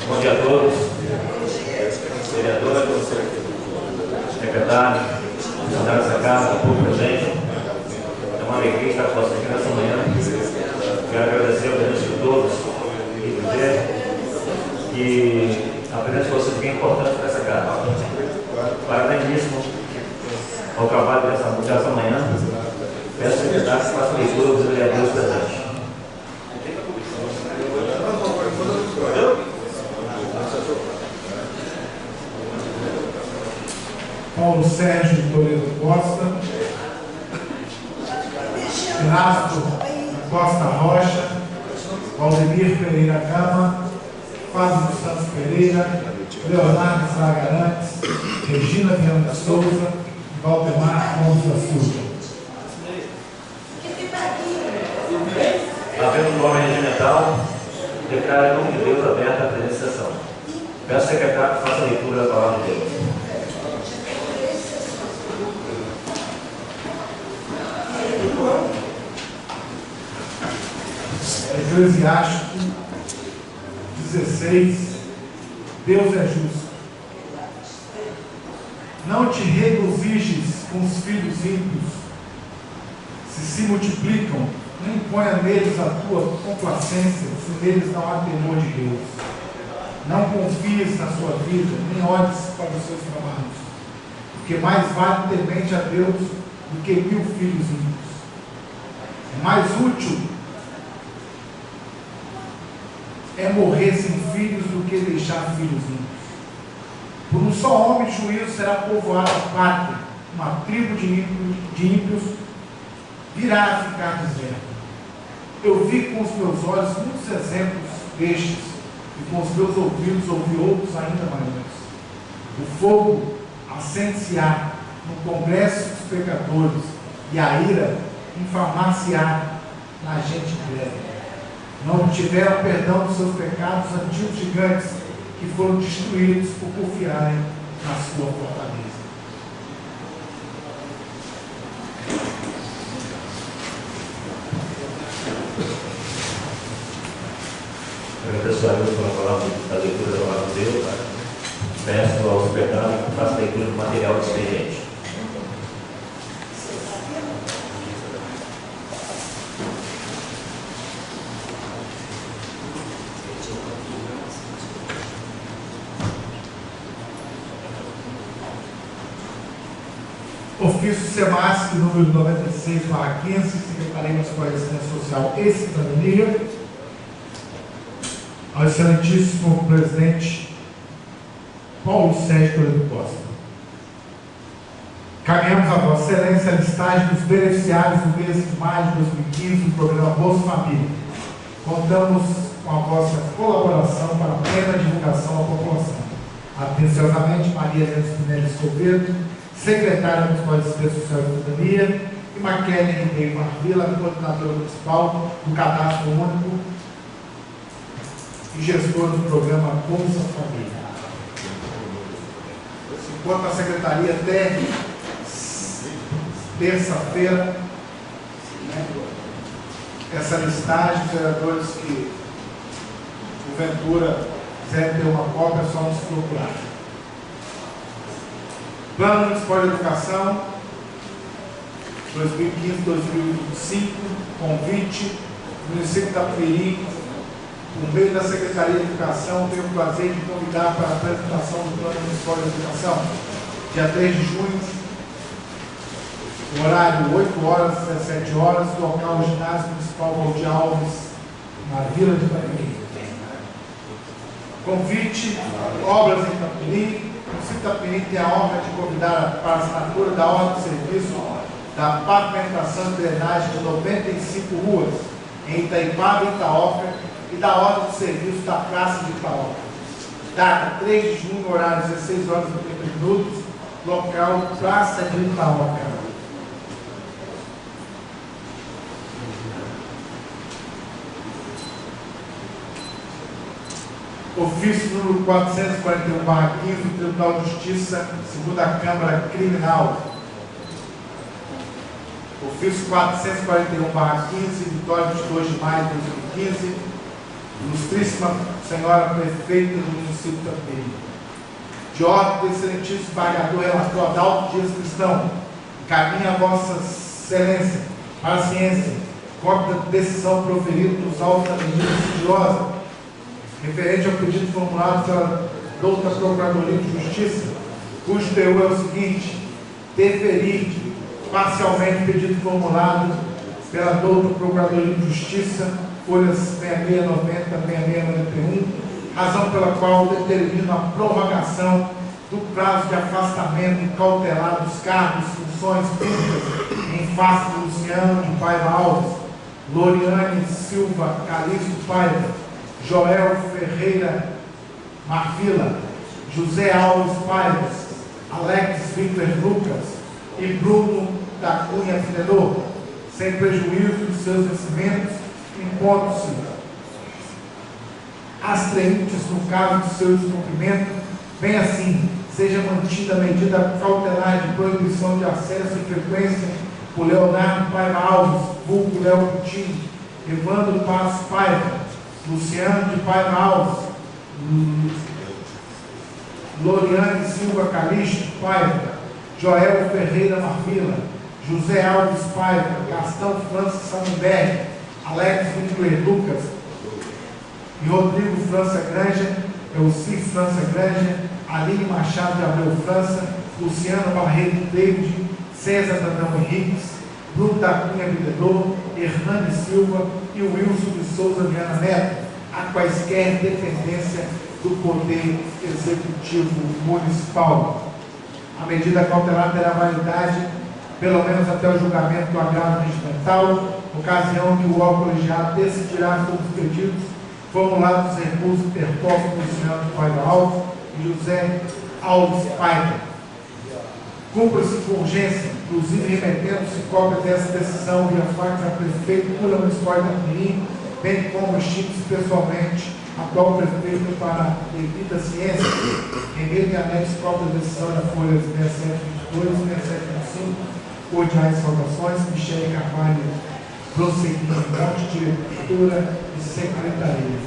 Bom dia a todos. Vereadores, secretário, funcionário dessa casa, público presente. É uma alegria estar com vocês aqui nessa manhã. Quero agradecer a presença de todos e dizer que a presença de vocês é bem importante para essa casa. Parabenizismo ao trabalho dessa manhã. Peço ao secretário que faça a leitura dos vereadores presentes. Paulo Sérgio Toledo Costa, Erasto Costa Rocha, Valdemir Pereira Gama, Fábio dos Santos Pereira, Leonardo Zagarantes, Regina Viana Souza e Valdemar Gomes da Silva. Havendo nome regimental, declaro em nome de Deus aberta a presente sessão. Peço ao secretário que faça a leitura da palavra de Deus. Eclesiástico 16, Deus é justo. Não te regozijes com os filhos ímpios, se multiplicam, não imponha neles a tua complacência, se neles não há temor de Deus. Não confies na sua vida, nem olhes para os seus trabalhos, porque mais vale temente a Deus do que 1000 filhos ímpios. É mais útil morrer sem filhos do que deixar filhos ímpios. Por um só homem de juízo será povoada a pátria, uma tribo de ímpios virá a ficar deserta. Eu vi com os meus olhos muitos exemplos destes, e com os meus ouvidos ouvi outros ainda maiores. O fogo acende-se-á no congresso dos pecadores, e a ira infamar-se-á na gente breve. Não obtiveram perdão dos seus pecados antigos gigantes, que foram destruídos por confiarem na sua fortaleza. Agradeço a Deus pela palavra da leitura da palavra de Deus. Peço ao secretário que faça a leitura do material do expediente. Ofício SEMASC, número 96/15, Secretaria Municipal de Assistência Social e Cidadania. Ao excelentíssimo presidente Paulo Sérgio Toledo Costa. Caminhamos a Vossa Excelência a listagem dos beneficiários do mês de maio de 2015 do programa Bolsa Família. Contamos com a vossa colaboração para a plena divulgação à população. Atenciosamente, Maria Helena Spinelli Escovedo, secretária municipal de Assistência Social e Cidadania, e Maquele Ribeiro Marvila, coordenadora municipal do Cadastro Único e gestora do programa Bolsa Família. Enquanto a secretaria até terça-feira, essa listagem, os vereadores que porventura quiserem ter uma cópia, é só nos procurar. Plano Municipal de Educação 2015-2025, convite, município da Peri, por meio da Secretaria de Educação, tenho o prazer de convidar para a apresentação do Plano Municipal de Educação, dia 3 de junho, horário 8 horas, 17 horas, local Ginásio Municipal Valdir Alves, na Vila de Itapemirim. Convite, obras em Itapemirim. O município de Itapemirim tem a honra de convidar para a assinatura da ordem de serviço da pavimentação e drenagem de 95 ruas em Itaipava e Itaoca e da ordem de serviço da Praça de Itaoca. Data 3 de junho, horário 16 horas e 30 minutos, local Praça de Itaoca. Ofício número 441/15 do Tribunal de Justiça, segunda Câmara Criminal. Ofício 441/15, Vitória, 22 de maio de 2015. Ilustríssima Senhora Prefeita do município de Taperi, de ordem do excelentíssimo desembargador relator Adalto Dias Cristão, encaminha a Vossa Excelência para a ciência cópia da decisão proferida nos autos da medida sigilosa, referente ao pedido formulado pela douta Procuradoria de Justiça, cujo teor é o seguinte: deferir parcialmente o pedido formulado pela douta Procuradoria de Justiça, folhas 6690 a 6691, razão pela qual determino a prorrogação do prazo de afastamento cautelar dos cargos e funções públicas em face de Luciano de Paiva Alves, Loriane Silva Calixto Paiva, Joel Ferreira Marfila, José Alves Paiva, Alex Victor Lucas e Bruno da Cunha Fedor, sem prejuízo de seus vencimentos, impondo-se as treintes no caso de seu descumprimento, bem assim seja mantida a medida cautelar de proibição de acesso e frequência por Leonardo Paiva Alves, vulgo Léo Coutinho, Evandro Passos Paiva, Luciano de Paiva Alves, Loriane Silva Calixto Paiva, Joel Ferreira Marfila, José Alves Paiva, Gastão França Samenberg, Alex Winkler Lucas e Rodrigo França Granja, Elci França Granja, Aline Machado de Abreu França, Luciano Barreto David, César Dadão Henriques, Bruno da Cunha Vendedor, Hernani Silva e Wilson de Souza Viana Neto, a quaisquer dependência do Poder Executivo Municipal. A medida cautelar terá validade pelo menos até o julgamento do agravo regimental, ocasião que o órgão colegiado decidirá sobre os pedidos formulados nos recursos interpostos por Luciano de Paiva Alves e José Alves Paiva. Cumpra-se com urgência, inclusive remetendo-se cópia dessa decisão via fax à Prefeitura Municipal de Taperi, bem como estima-se pessoalmente atual prefeito para a devida ciência, remeto e anexo cópia da decisão da folha 6722 e 6725, cordiais saudações, Michele Carvalho, prosseguindo monte, diretora e secretaria.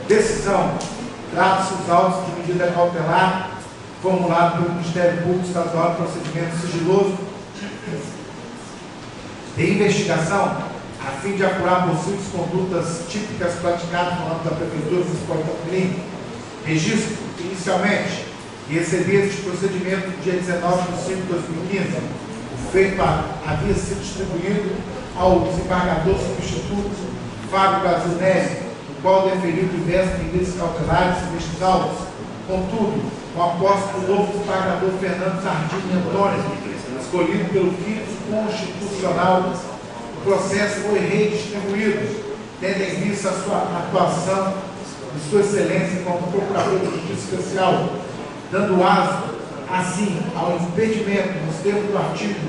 Decisão. Trata-se os autos de medida cautelar formulado pelo Ministério Público Estadual de Procedimento Sigiloso de investigação, a fim de apurar possíveis condutas típicas praticadas no âmbito da Prefeitura Municipal de Taperi. Registro, inicialmente, que recebi este procedimento no dia 19 de 5 de 2015. O feito havia sido distribuído ao desembargador substituto Fábio Brasil Neves, o qual deferiu diversas medidas cautelares nestes autos. Contudo, com a posse do novo desembargador Fernando Sardini Antônio, escolhido pelo quinto constitucional, o processo foi redistribuído, tendo em vista a sua atuação de Sua Excelência como Procurador de Justiça Especial, dando aso, assim, ao impedimento nos termos do artigo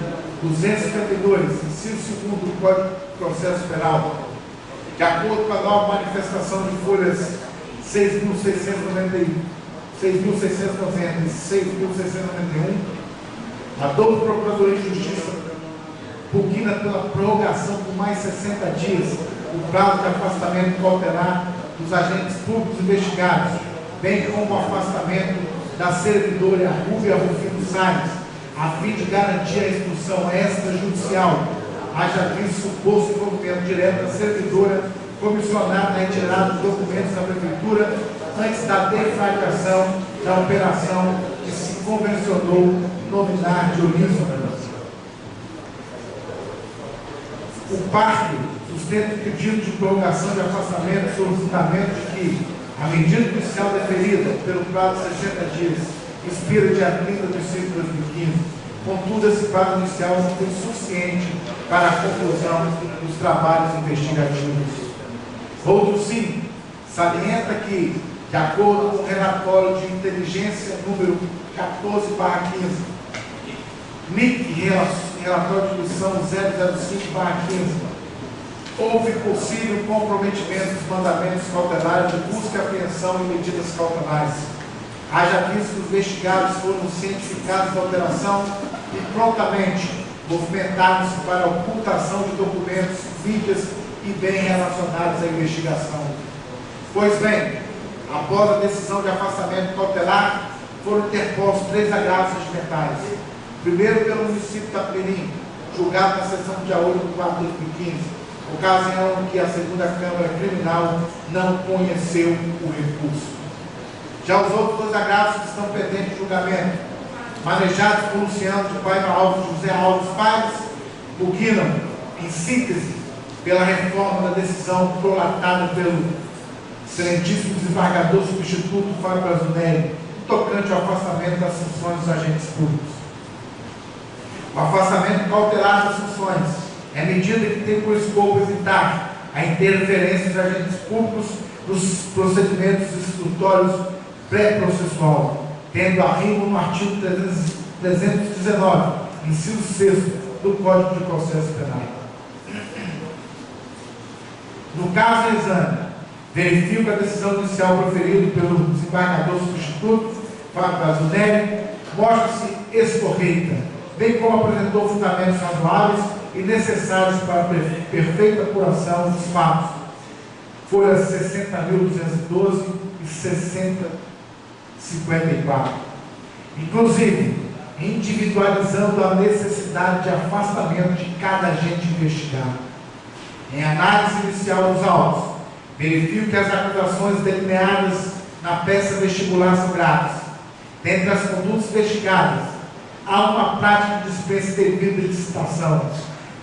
252, inciso 2º do Código de Processo Penal, de acordo com a nova manifestação de folhas 6.690 e 6.691, a douta Procuradoria de Justiça pugna pela prorrogação por mais 60 dias o prazo de afastamento cautelar dos agentes públicos investigados, bem como o afastamento da servidora Rúbia Rufino Salles, a fim de garantir a expulsão extrajudicial, haja visto suposto envolvimento direto da servidora comissionada na retirada dos documentos da Prefeitura antes da deflagração da operação que se convencionou nominar de Olímpia. O parque sustenta o pedido de prorrogação de afastamento, solicitamento de que a medida judicial deferida pelo prazo de 60 dias expira dia 30 de 5 de 2015. Contudo, esse prazo inicial não foi suficiente para a conclusão dos trabalhos investigativos. Outro sim, salienta que, de acordo com o relatório de inteligência número 14/15, NIC, relatório de missão 005/15, houve possível comprometimento dos mandamentos cautelares de busca e apreensão e medidas cautelares. Haja visto que os investigados foram cientificados da alteração e prontamente movimentaram-se para a ocultação de documentos, mídias e bens relacionados à investigação. Pois bem, após a decisão de afastamento cautelar, foram interpostos 3 agravos regimentais. Primeiro, pelo município de Itapemirim, julgado na sessão de dia 8 de 4 de 2015, ocasião em que a segunda Câmara Criminal não conheceu o recurso. Já os outros 2 agravos que estão pendentes de julgamento, manejados por Luciano de Paiva Alves e José Alves Paes, buguinam, em síntese, pela reforma da decisão prolatada pelo excelentíssimo desembargador substituto Fábio Brasunelli, tocante ao afastamento das funções dos agentes públicos. O afastamento cautelar das funções é medida que tem por escopo evitar a interferência dos agentes públicos nos procedimentos instrutórios pré-processual, tendo arrimo no artigo 319, inciso 6 do Código de Processo Penal. No caso em exame, verifico a decisão inicial proferida pelo desembargador substituto Fábio Brasunelli mostra-se escorreita, bem como apresentou fundamentos razoáveis e necessários para a perfeita apuração dos fatos. Folhas 60.212 e 6054. Inclusive, individualizando a necessidade de afastamento de cada agente investigado. Em análise inicial dos autos, verifico que as acusações delineadas na peça vestibular são graves. Dentre as condutas investigadas, há uma prática de dispensa devida de licitação,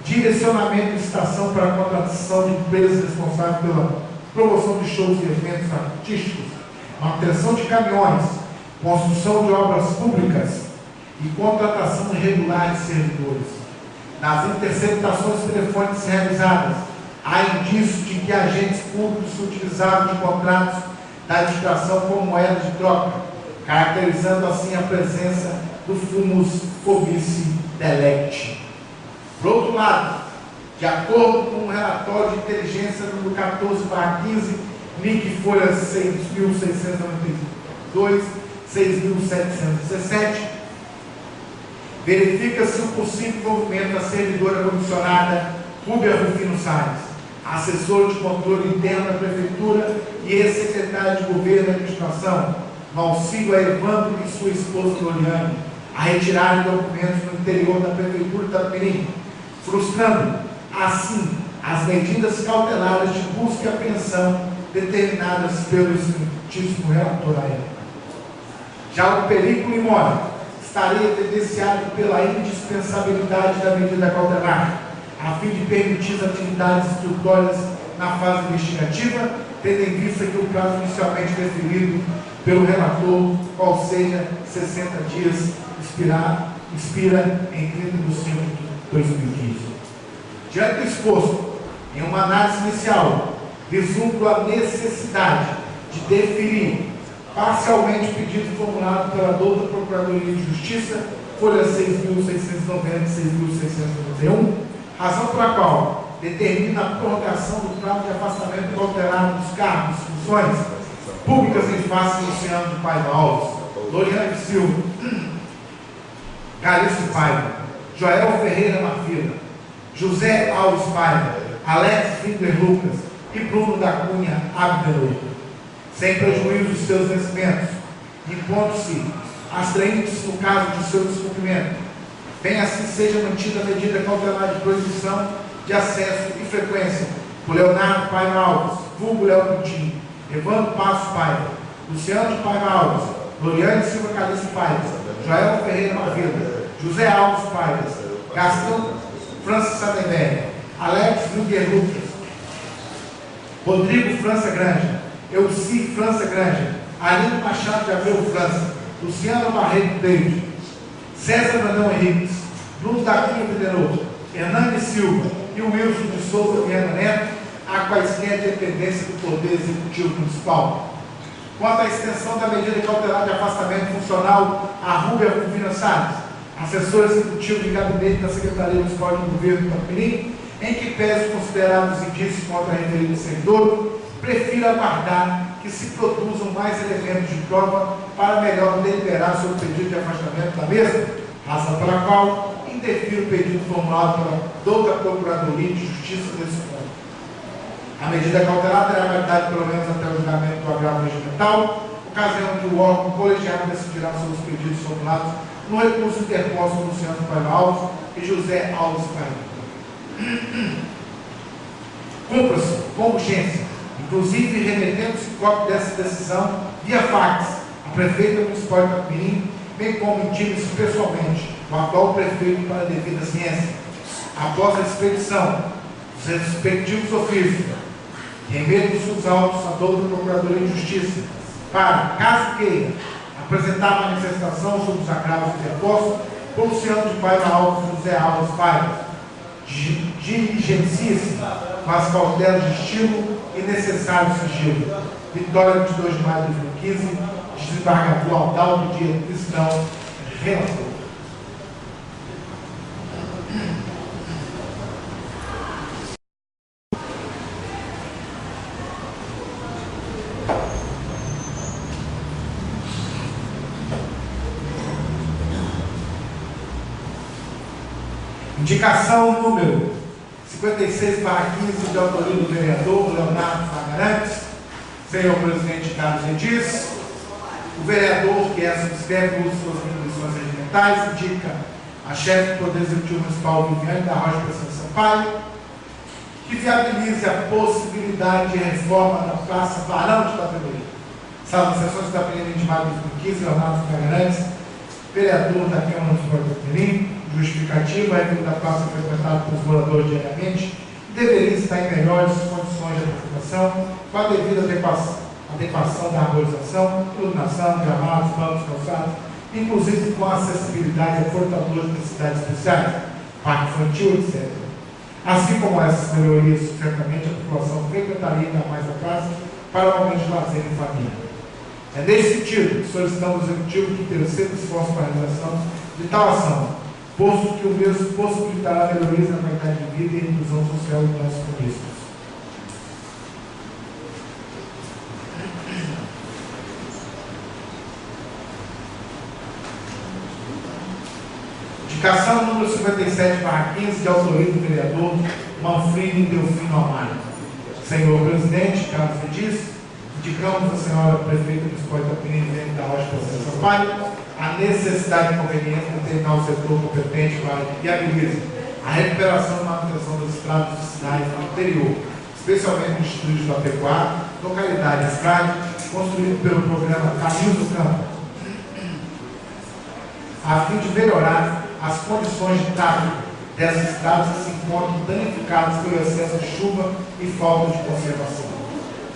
direcionamento de licitação para a contratação de empresas responsáveis pela promoção de shows e eventos artísticos, manutenção de caminhões, construção de obras públicas e contratação irregular de servidores. Nas interceptações telefônicas realizadas, há indícios de que agentes públicos se utilizavam de contratos da administração como moeda de troca, caracterizando assim a presença do fumus comici delecti. Por outro lado, de acordo com o relatório de inteligência número 14/15, NIC folhas 6.692, 6.717, verifica-se o possível envolvimento da servidora comissionada Rúbia Rufino Salles, assessor de controle interno da Prefeitura e ex-secretário de Governo e Administração, no auxílio a Evandro e sua esposa Loriane, a retirarem documentos no interior da Prefeitura de Itapemirim, frustrando, assim, as medidas cautelares de busca e apreensão determinadas pelo excelentíssimo relator à época. Já o perículo imóvel estaria evidenciado pela indispensabilidade da medida cautelar, a fim de permitir as atividades instrutórias na fase investigativa, tendo em vista que o prazo inicialmente definido pelo relator, qual seja 60 dias, expira em 30 de 5 de 2015. Diante do exposto, em uma análise inicial, vislumbro a necessidade de deferir parcialmente o pedido formulado pela douta Procuradoria de Justiça, folha 6.690 e 6.691, razão pela qual determina a prorrogação do prazo de afastamento cautelar dos cargos e funções públicas em face de Luciano de Paiva Alves, Loriane Silva, Galício Paiva, Joel Ferreira Marfila, José Alves Paiva, Alex Finger Lucas e Bruno da Cunha Abdelou, sem prejuízo dos seus vencimentos, impondo-se as treintes no caso de seu descumprimento, bem assim seja mantida a medida cautelar de proibição de acesso e frequência por Leonardo Paiva Alves, vulgo Léo Coutinho, Evandro Passos Paiva, Luciano de Paiva Alves, Loriane Silva Calixto Paiva, Joel Ferreira Marvila, José Alves Paiva, Gastão França Sadenberg, Alex Finger Lucas, Rodrigo França Granja, Elci França Granja, Aline Machado de Abreu França, Luciano Barreto David, César Brandão Henriques, Bruno da Cunha Pideroto, Hernani Silva e Wilson de Souza Viana Neto, a quaisquer dependência do Poder Executivo Municipal. Quanto à extensão da medida cautelar de afastamento funcional a Rúbia Rufino Salles, assessor executivo de gabinete da Secretaria Municipal de Governo do Itapemirim, em que pese considerar os indícios contra a referida servidor, prefiro aguardar que se produzam mais elementos de prova para melhor deliberar sobre o pedido de afastamento da mesma, razão pela qual indefiro o pedido formulado pela douta Procuradoria de Justiça desse ponto. A medida cautelar terá validade pelo menos até o julgamento do agravo regimental, ocasião em que o órgão colegiado decidirá sobre os pedidos formulados no recurso interposto por Luciano Paiva Alves e José Alves Paiva. Cumpra-se, com urgência, inclusive remetendo-se cópia dessa decisão via fax à prefeita municipal de Itapirim, bem como intima-se pessoalmente o atual prefeito para a devida ciência. Após a expedição dos respectivos ofícios, remeto os autos à douta Procuradoria de Justiça para, caso queira, apresentar manifestação sobre os agravos interpostos por Luciano de Paiva Alves e José Alves Paiva. Diligencie-se com as cautelas de estilo e necessário sigilo. Vitória, 22 de maio de 2015, desembargador Aldaldo Dias Cristão, relator. Indicação número 56/15, de autoria do vereador Leonardo Fagarantes. Senhor presidente Carlos Edis, o vereador que subscreve o uso de suas atribuições regimentais indica a chefe do Poder Executivo Municipal Viviane da Rocha Pessoa Sampaio que viabilize a possibilidade de reforma da Praça Barão de Itaperim. Sala de Sessões de Itaperim de maio de 2015, Leonardo Fagarantes, vereador da Câmara Municipal de Itaperim. Justificativa, a da praça frequentada pelos moradores diariamente deveria estar em melhores condições de aproximação com a devida adequação da arborização, iluminação, gramados, bancos, calçados, inclusive com a acessibilidade a portadores de necessidades especiais, parque infantil, etc. Assim como essas melhorias, certamente a população frequentaria ainda mais a praça para o aumento de lazer em família. É nesse sentido que solicitamos ao Executivo que interceda esforço para a realização de tal ação, posto que o mesmo possibilitará melhorias na qualidade de vida e inclusão social dos nossos munícipes. Indicação número 57/15, de autoria do vereador Manfrini Delfino Amaro. Senhor presidente, Carlos Edis, indicamos a senhora prefeita municipal de Itapirim da Rocha Pessoa Sampaio a necessidade e conveniência de determinar o setor competente para que viabilize a recuperação e manutenção das estradas de cidades do interior, especialmente nos distritos do Apecuá, localidade Estrade, construído pelo programa Caminho do Campo, a fim de melhorar as condições de tráfego dessas estradas que se encontram danificadas pelo excesso de chuva e falta de conservação.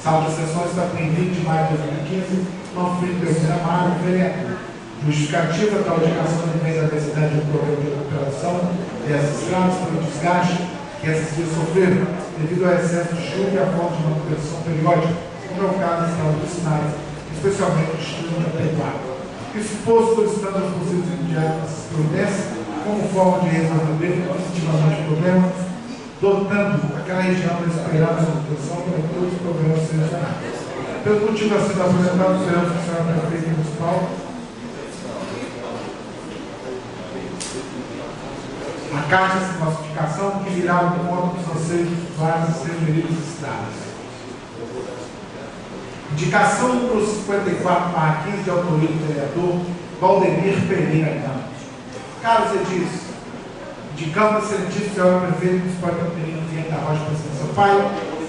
Sala de Sessões da 20 de maio de 2015, Manfrini Delfino Amaro, vereador. Justificativa da indicação de vez da necessidade de programa de recuperação dessas estradas pelo desgaste que essas vias sofreram devido ao excesso de chuva e à falta de manutenção periódica, como é o caso das estradas vicinais, especialmente no distrito da Apecuá. Isso posto, solicitando as possíveis imediatas dessas providências como forma de resolver definitivamente o problema, dotando aquela região da esperada manutenção para todos os problemas selecionados. Pelo motivo assim apresentado, será a senhora prefeita municipal a caixa de classificação que virá ao encontro dos anseios dos usuários e servidores estradas. Indicação número 54/15, de autoria do vereador Valdemir Pereira Campos. Carlos Edis, indicamos a excelentíssima senhora prefeita municipal de Itaperim da Rocha Pessoa Sampaio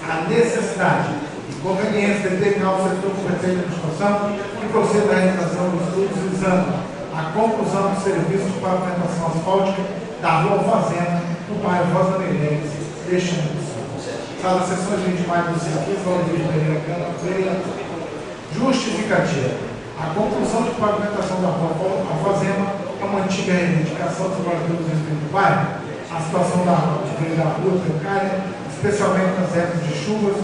a necessidade e conveniência de determinar o setor competente de administração que proceda à realização dos estudos visando a conclusão do serviço de pavimentação asfáltica da Rua Fazenda, no bairro Rosa Meireles, deste município. Sala de Sessões 20 de maio de 2015, Valdemir Pereira Campos. Justificativa. A conclusão de pavimentação da Rua Fazenda é uma antiga reivindicação dos moradores do bairro. A situação da rua precária, especialmente nas épocas de chuvas,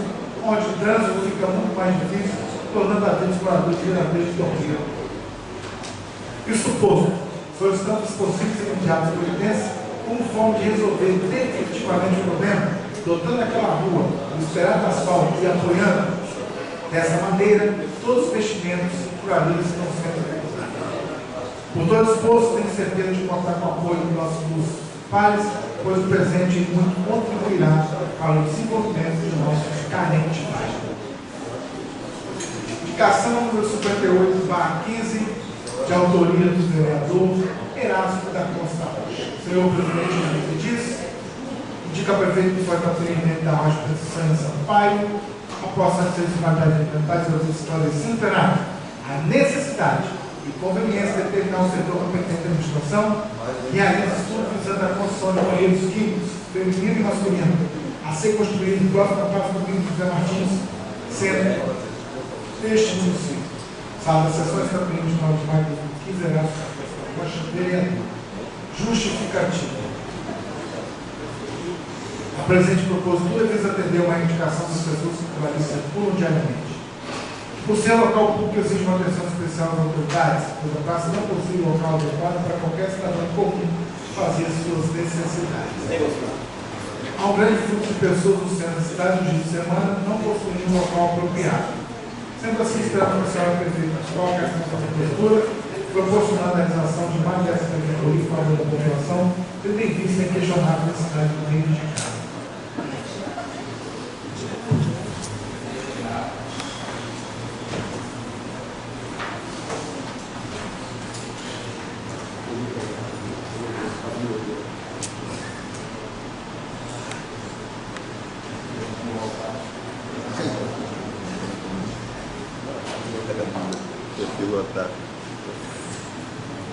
onde o trânsito fica muito mais difícil, tornando a vida dos moradores verdadeiros dormidos. Isso posto, solicitamos possíveis imediatas providências como forma de resolver definitivamente o problema, dotando aquela rua do esperado asfalto e apoiando dessa maneira todos os investimentos por ali estão sendo realizados. Por todo esforço, tenho certeza de contar com o apoio dos nossos pais, pois o presente muito contribuirá para o desenvolvimento de nossos carentes pais. Indicação número 58/15, de autoria do vereador Erasmo da Costa Rocha. Senhor presidente, me diz, indica a prefeito que foi para atendimento da Rádio Petição em Sampaio, após as necessidades ambientais e esclarecendo a necessidade e conveniência de determinar o setor competente da administração e realiza estudo visando a construção de banheiros químicos, feminino e masculino, a ser construído próximo à Praça do Ministro José Martins, centro deste município. Sala das sessões da 1º de maio de 2015, Erasmo da Costa Rocha, vereador. Justificativo. A presente propositura visa atender uma indicação das pessoas que ali circulam diariamente. Por ser local público, exige uma atenção especial às autoridades, pois a praça não possui local adequado para qualquer cidadão comum fazer suas necessidades. Há um grande fluxo de pessoas no centro da cidade no dia de semana, não possuindo um local apropriado. Sendo assim, esperamos que a senhora prefeita coloque essa prefeitura, proporcionando a realização de mais dessa prefeitura em favor da população, tendo em vista a inquestionável necessidade do meio de casa.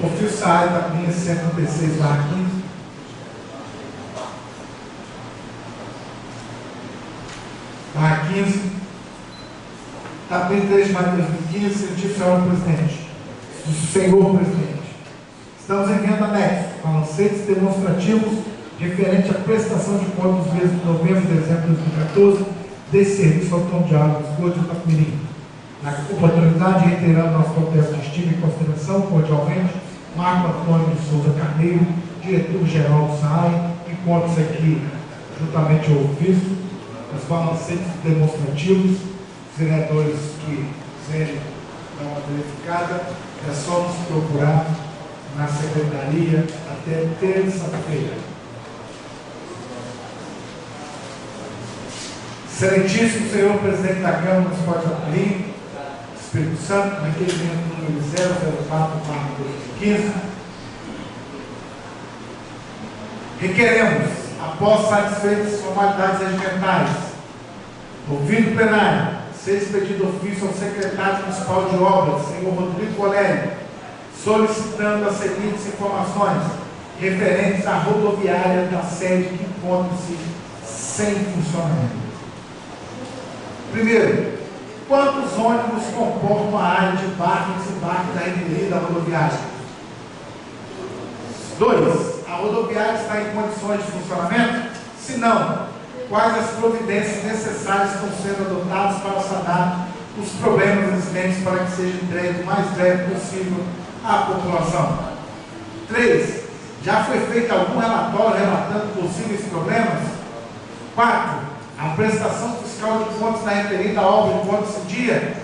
Ofício SAI da linha 136/15. /15. Da 23 de maio de 2015, sentido senhor presidente. Senhor presidente. Estamos enviando anexo, balancetes demonstrativos referente à prestação de contas dos meses de novembro e dezembro de 2014 desse serviço autônomo de água e esgoto de Itapemirim. Na oportunidade, reiterando nosso protesto de estima e consideração, cordialmente, Marco Antônio de Souza Carneiro, diretor-geral do SAI, encontra-se aqui, juntamente ao ofício, os balancetes demonstrativos, os vereadores que quiserem dar uma verificada, é só nos procurar na secretaria até terça-feira. Excelentíssimo senhor presidente da Câmara Municipal de Itapemirim, Espírito Santo, requerimento número 004/2015. Requeremos, após satisfeitas as formalidades regimentais, ouvido o plenário, ser expedido ofício ao secretário municipal de obras, senhor Rodrigo Colério, solicitando as seguintes informações referentes à rodoviária da sede que encontra-se sem funcionamento. Primeiro, quantos ônibus comportam a área de embarque e desembarque da revenida rodoviária? 2. A rodoviária está em condições de funcionamento? Se não, quais as providências necessárias estão sendo adotadas para sanar os problemas existentes para que seja entregue o mais breve possível à população? 3. Já foi feito algum relatório relatando possíveis problemas? 4. A prestação fiscal de contas da referida obra encontra-se em dia?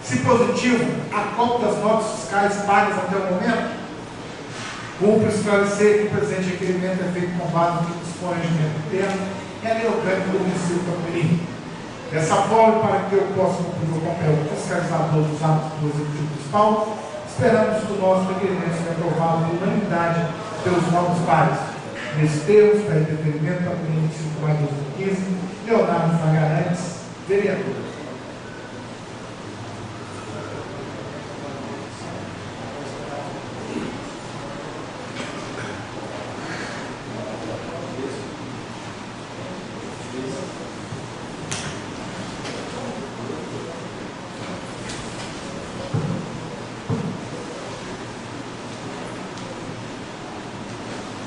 Se positivo, a cópia das notas fiscais pagas até o momento? Cumpre esclarecer que o presente requerimento é feito com base no que dispõe o regimento interno e a lei orgânica do município de Itapemirim. Dessa forma, para que eu possa cumprir o papel fiscalizador dos atos do Executivo Municipal, esperamos que o nosso requerimento seja aprovado por unanimidade pelos novos pares. Nesse termo, para entretenimento da Itapemirim, 5 de maio de 2015, Leonardo Fagarantes, vereador.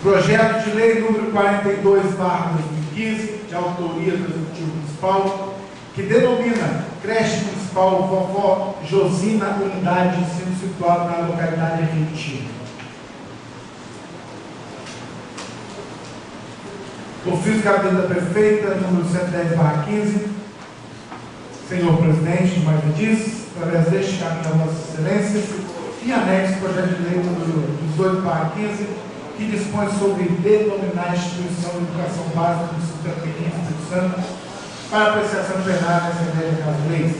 Projeto de lei número 42/2015, de autoria do Executivo Municipal, que denomina creche municipal Vovó Josina, unidade de ensino situada na localidade argentina. Ofício de gabinete da prefeita, número 110/15. Senhor presidente, mais me diz, através deste caminho a Vossa Excelência, e anexo projeto de lei número 18/15, que dispõe sobre denominar a instituição de educação básica do Distrito Federal do Espírito Santo para apreciação plenária na Assembleia de Casa de Leis.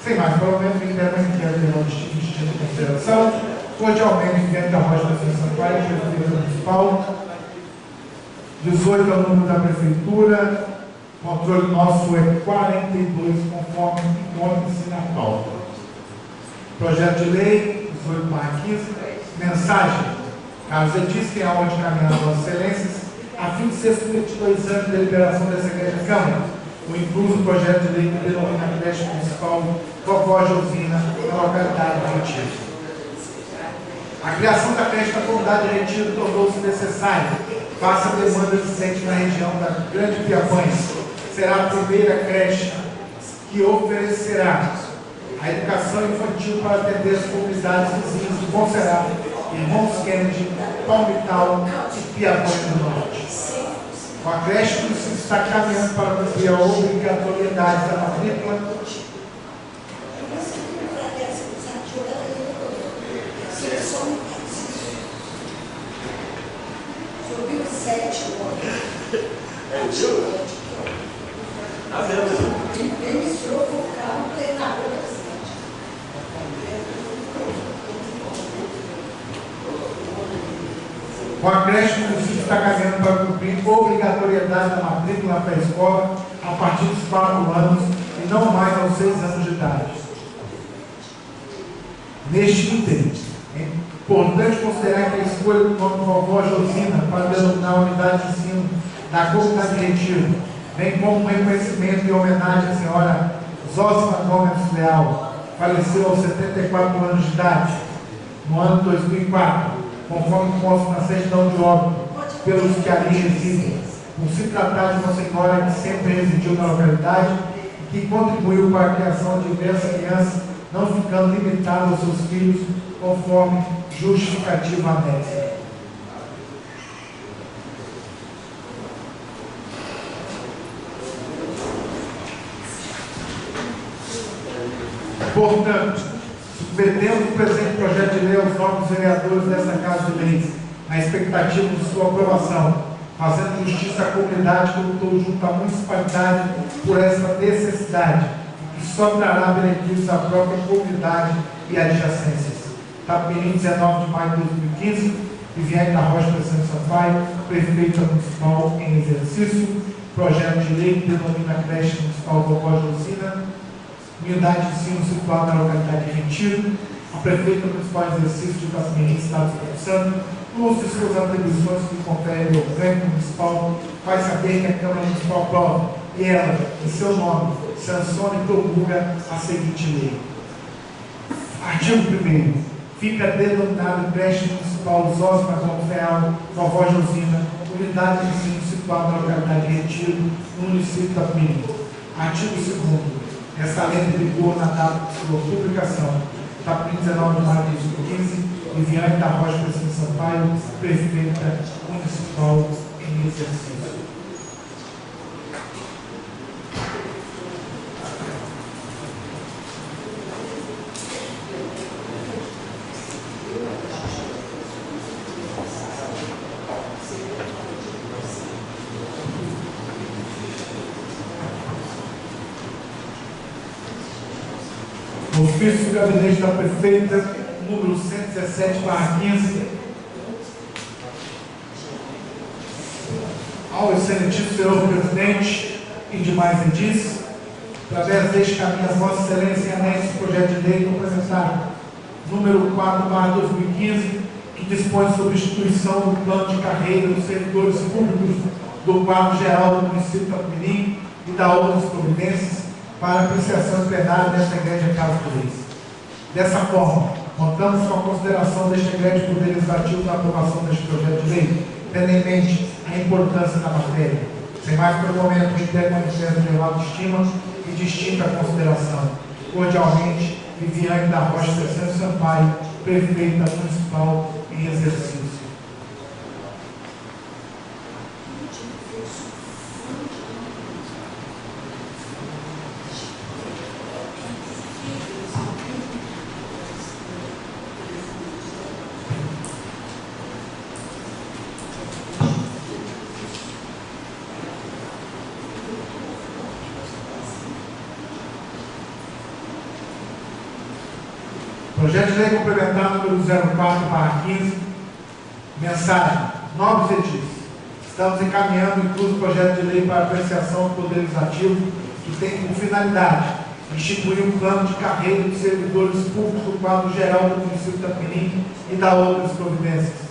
Sem mais, pelo menos, inteiramente geral de justiça de consideração, cordialmente, Viviane da Rocha da Sampaio, prefeita municipal. 18 é o número da prefeitura, controle nosso é 42, conforme encontra-se na pauta. Projeto de lei 18/15, mensagem. Carlos Edis, tem aonde caminhar Vossas Excelências, a fim de ser submetido ao exame de deliberação dessa grande Câmara, o incluso projeto de lei que denomina a creche municipal Vovó Josina, na localidade de Retiro. A criação da creche na comunidade de Retiro tornou-se necessária, face à demanda existente na região da Grande Piapanha. Será a primeira creche que oferecerá a educação infantil para atender as comunidades vizinhas do Bom Será, Irmãos Kennedy, Palmital e Piapanha do Norte. Com a creche, o município está caminhando para cumprir a obrigatoriedade da matrícula Com a creche, o município está caminhando para cumprir a obrigatoriedade da matrícula na pré-escola a partir dos 4 anos e não mais aos 6 anos de idade. Neste ínterim, é importante considerar que a escolha do nome Vovó Josina para denominar a unidade de ensino da comunidade de Retiro, bem como um reconhecimento e homenagem à senhora Zósima Gomes Leal, faleceu aos 74 anos de idade, no ano 2004, conforme consta na certidão de óbito, pelos que ali residem, por se tratar de uma senhora que sempre residiu na localidade e que contribuiu para a criação de diversas crianças, não ficando limitada aos seus filhos, conforme justificativa anexa. Portanto, submetemos o presente projeto de lei aos novos vereadores dessa Casa de Leis, na expectativa de sua aprovação, fazendo justiça à comunidade que lutou junto à municipalidade por essa necessidade, que só trará benefícios à própria comunidade e adjacências. Tapirim, 19 de maio de 2015, Viviane da Rocha da Sampaio, prefeita municipal em exercício, projeto de lei que denomina a creche municipal Vovó Josina, unidade de ensino situada na localidade de Retiro, a prefeita municipal em exercício de Itacimirim, Estado do Espírito Santo, no uso de suas atribuições que confere ao governo municipal, faz saber que a Câmara Municipal aprova e ela, em seu nome, sanciona e promulga a seguinte lei. Artigo 1º. Fica denominado creche municipal Zósima Gomes Leal, Vovó Josina, unidade de ensino situada na localidade de Retiro, no município de Itacimirim. Artigo 2º. Esta lei de vigor na data de sua publicação, Tapirim, 19 de maio de 2015, Viviane da Rocha da Sampaio, prefeita municipal em exercício. Ofício do Gabinete da Prefeita, número 117/15, ao excelentíssimo senhor presidente e demais edis, através deste caminho, as Vossas Excelências em anexo ao projeto de lei complementar número 4/2015, que dispõe sobre a instituição do plano de carreira dos servidores públicos do quadro geral do município de Itacimirim e da outras providências para apreciação plenária desta Igreja Casa de Leis. Dessa forma, contamos com a consideração deste grande Poder Legislativo na aprovação deste projeto de lei, tendo em mente a importância da matéria. Sem mais por um momento, reitero manifesto de elevada estima e distinta consideração. Cordialmente, Viviane da Rocha da Sampaio, prefeita municipal em exercício. Projeto de Lei Complementar número 04/15, mensagem, nobres edis. Estamos encaminhando incluso o projeto de lei para apreciação do Poder Legislativo, que tem como finalidade instituir um plano de carreira dos servidores públicos do quadro geral do município de Itapemirim e da outras providências.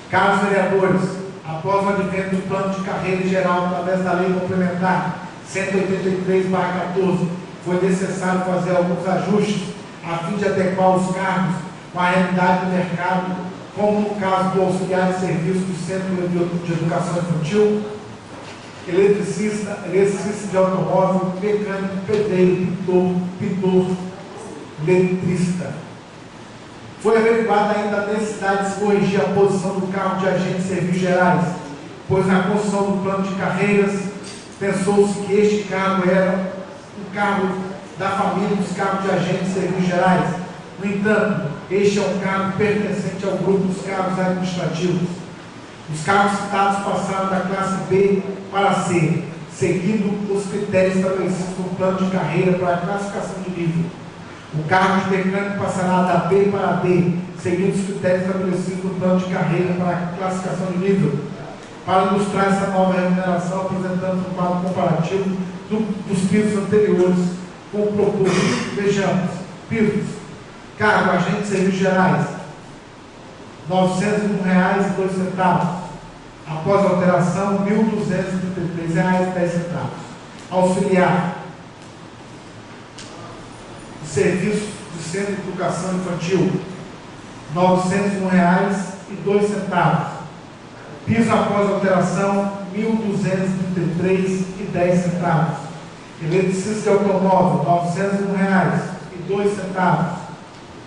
Caros vereadores, após o advento do plano de carreira geral através da Lei Complementar 183/14, foi necessário fazer alguns ajustes a fim de adequar os cargos com a realidade do mercado, como no caso do auxiliar de serviço do Centro de Educação Infantil, eletricista de automóvel, mecânico, pedreiro, pintor, eletricista. Foi averiguada ainda a necessidade de se corrigir a posição do cargo de agente de serviços gerais, pois na construção do plano de carreiras, pensou-se que este cargo era um cargo da família dos cargos de agente de serviços gerais. No entanto, este é um cargo pertencente ao grupo dos cargos administrativos. Os cargos citados passaram da classe B para C, seguindo os critérios estabelecidos no plano de carreira para a classificação de nível. O cargo de mecânico passará da B para D, seguindo os critérios estabelecidos no plano de carreira para a classificação de nível. Para ilustrar essa nova remuneração, apresentamos um quadro comparativo dos pisos anteriores com o proposto. Vejamos, pisos, cargo agente de serviços gerais, R$ 901,02. Após a alteração, R$ 1.233,10. Auxiliar de serviço de centro de educação infantil, R$ 901,02. Piso após alteração, R$ 1.233,10. Eletricista de automóvel, R$ 901,02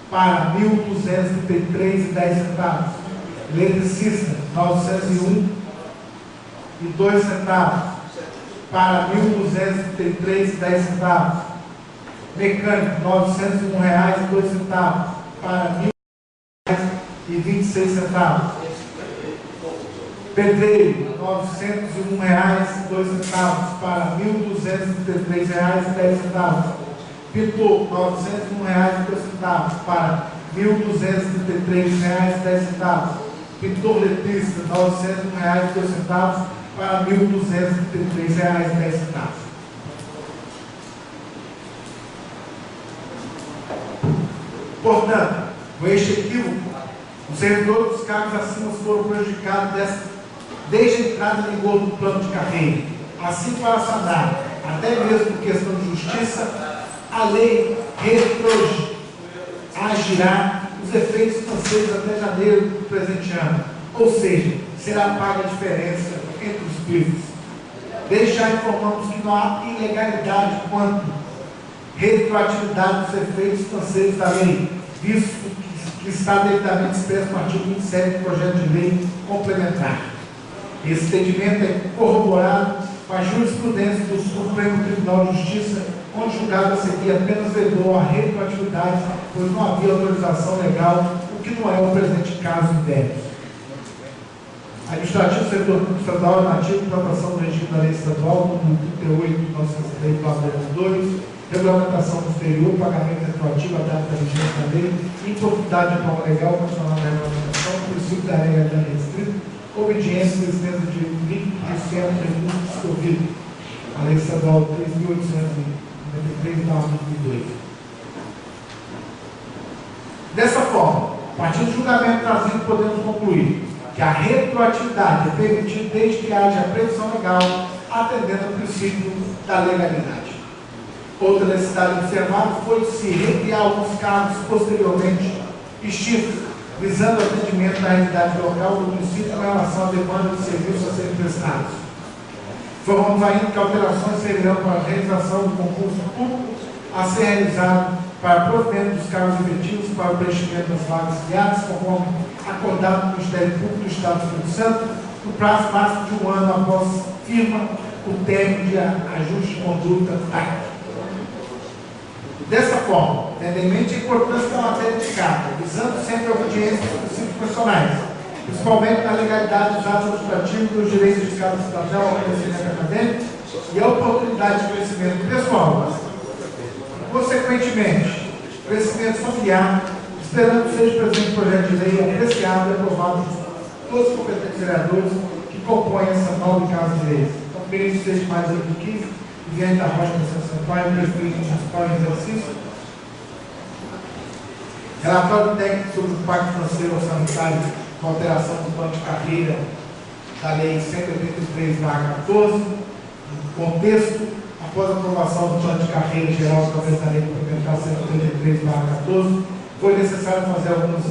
para R$ 1.233,10. Eletricista, R$ 901,02 para R$ 1.233,10. Mecânico, R$ 901,02 para R$ 1.026. Pedreiro, R$ 901,02 para R$ 1.233,10. Pintor, R$ 901,02 para R$ 1.233,10. Pintor eletricista, R$ 901,02 para R$ 1.233,10. Portanto, com este equívoco, os servidores dos cargos acima foram prejudicados desde a entrada em vigor do plano de carreira. Assim, para sanar, até mesmo por questão de justiça, a lei retroagirá os efeitos financeiros até janeiro do presente ano, ou seja, será paga a diferença entre os pisos. Desde já informamos que não há ilegalidade quanto retroatividade dos efeitos financeiros da lei, visto que está devidamente expresso no artigo 27 do projeto de lei complementar. Esse entendimento é corroborado com a jurisprudência do Supremo Tribunal de Justiça, onde julgado a seguir apenas vedou a retroatividade, pois não havia autorização legal, o que não é o presente caso em débito. Administrativo do Servidor Público Estadual nativo de implantação do regime da lei estadual, número 38 de 1972, regulamentação do exterior, pagamento retroativo, a data da vigência da lei, impossibilidade de norma legal, condicional da regulamentação, princípio da legalidade restrita, obediência e existência de direito líquido e certo recurso discorrido. A lei estadual 3.893 de 2002. Dessa forma, a partir do julgamento trazido, podemos concluir que a retroatividade é permitida desde que haja a previsão legal, atendendo ao princípio da legalidade. Outra necessidade observada foi se recriar alguns cargos posteriormente extintos, visando o atendimento da realidade local do município em relação à demanda de serviços a serem prestados. Informamos ainda que alterações servirão para a realização do concurso público a ser realizado para provimento dos cargos efetivos para o preenchimento das vagas criadas, conforme acordado com o Ministério Público do Estado do Espírito Santo, no prazo máximo de 1 ano após firma o término de ajuste de conduta tática. Dessa forma, tendo em mente a importância da matéria indicada, visando sempre a obediência dos princípios constitucionais, principalmente na legalidade dos atos administrativos e dos direitos de cada cidadão ao conhecimento acadêmico e a oportunidade de crescimento pessoal, consequentemente, crescimento familiar, esperando que seja presente o projeto de lei apreciado e aprovado por todos os competentes vereadores que compõem essa nova Casa de Leis. Então, queremos que seja mais 8:15, Viviane da Rocha da São Antônio, prefeito municipal em exercício. Relatório técnico sobre o Pacto Financeiro Orçamentário com alteração do plano de carreira da Lei 183/14. Contexto: após a aprovação do plano de carreira geral através da Lei Complementar 183/14, foi necessário fazer alguns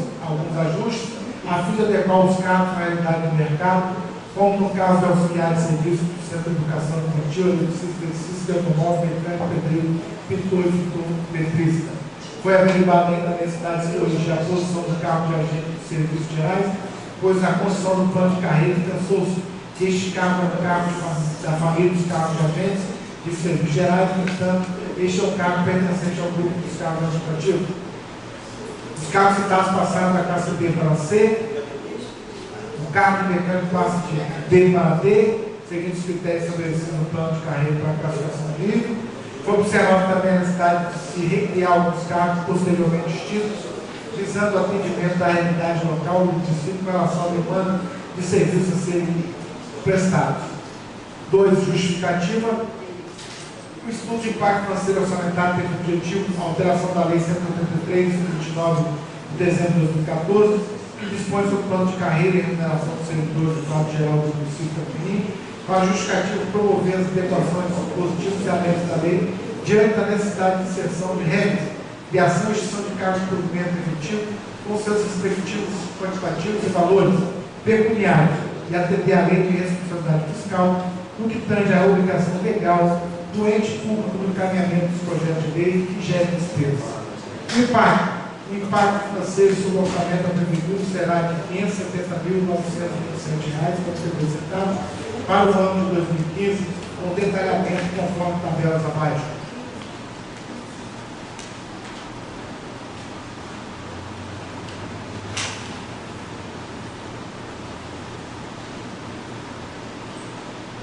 ajustes a fim de adequar os cargos à realidade do mercado, como no caso de auxiliar de serviço do Centro de Educação Infantil, eletricista de automóvel, mecânico, pedreiro, pintor e eletricista. Foi averiguada ainda a necessidade de corrigir a posição do cargo de agente de serviços gerais, pois na construção do plano de carreira pensou-se que este cargo é o cargo da família dos cargos de agentes de serviços gerais, portanto, este é o cargo pertencente ao grupo dos cargos administrativos. Os cargos citados passaram da classe B para a C, o cargo de mecânico passa de B para D, seguindo os critérios estabelecidos no plano de carreira para a classificação de nível. Foi observado também a necessidade de se recriar alguns cargos posteriormente extintos, visando o atendimento da realidade local do município com relação à demanda de serviços a serem prestados. 2. Justificativa. O estudo de impacto financeiro orçamentário tem como objetivo a alteração da Lei 183, 29 de dezembro de 2014, que dispõe sobre o plano de carreira e remuneração dos servidores do quadro geral do município de Campinim, com a justificativa de promover as adequações dispositivos e alertas da lei diante da necessidade de inserção de regras, criação e extinção de cargos de provimento efetivo com seus respectivos quantitativos e valores pecuniários e atender à lei de responsabilidade fiscal no que tange à obrigação legal do ente público no encaminhamento dos projetos de lei que gerem despesas. O impacto financeiro sobre o orçamento da Prefeitura será de R$ 570.927,32 para o ano de 2015, com detalhamento conforme tabelas abaixo.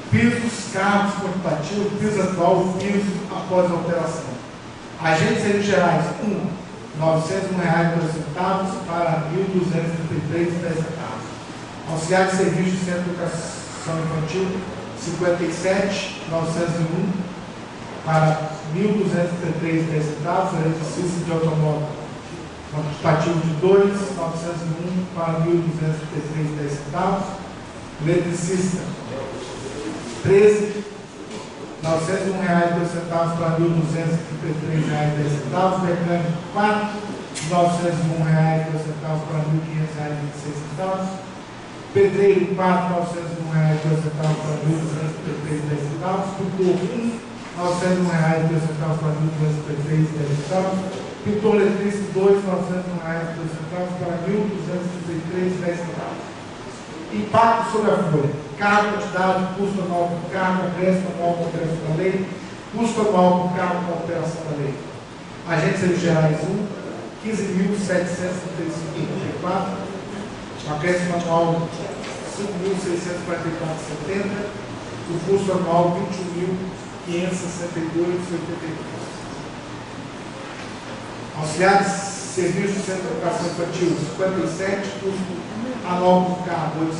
Pisos, cargos quantitativos, piso atual, piso após a alteração. Agentes serviços gerais, R$ 901,02 para R$ 1.233,10. Auxiliar de serviço de Centro de Educação Infantil, R$ 57.901 para R$ 1.233,10. Eletricista de automóvel, quantitativo de R$ 2.901 para R$ 1.233,10. Eletricista, R$ 13.901,02 para R$ 1.233,10. Mecânico, R$ 4.901,02 para R$ 1.500,26. Pedreiro, R$ 4.901,02 para R$ 1.233,10. Pintor, R$ 1.901,02 para R$ 1.233,10. Pintor eletricista, R$ 2.901,02 para R$ 1.233,10. Impacto sobre a folha. Cargo, quantidade, custo anual por cargo, acréscimo anual com alteração da lei, custo anual por cargo com alteração da lei. Agentes serviços gerais 1, R$ 15.735,34, acréscimo anual R$ 5.644,70, o custo anual R$ 21.562,82. Auxiliares serviços de Centro de Educação Infantil 57, custo anual por cargo R$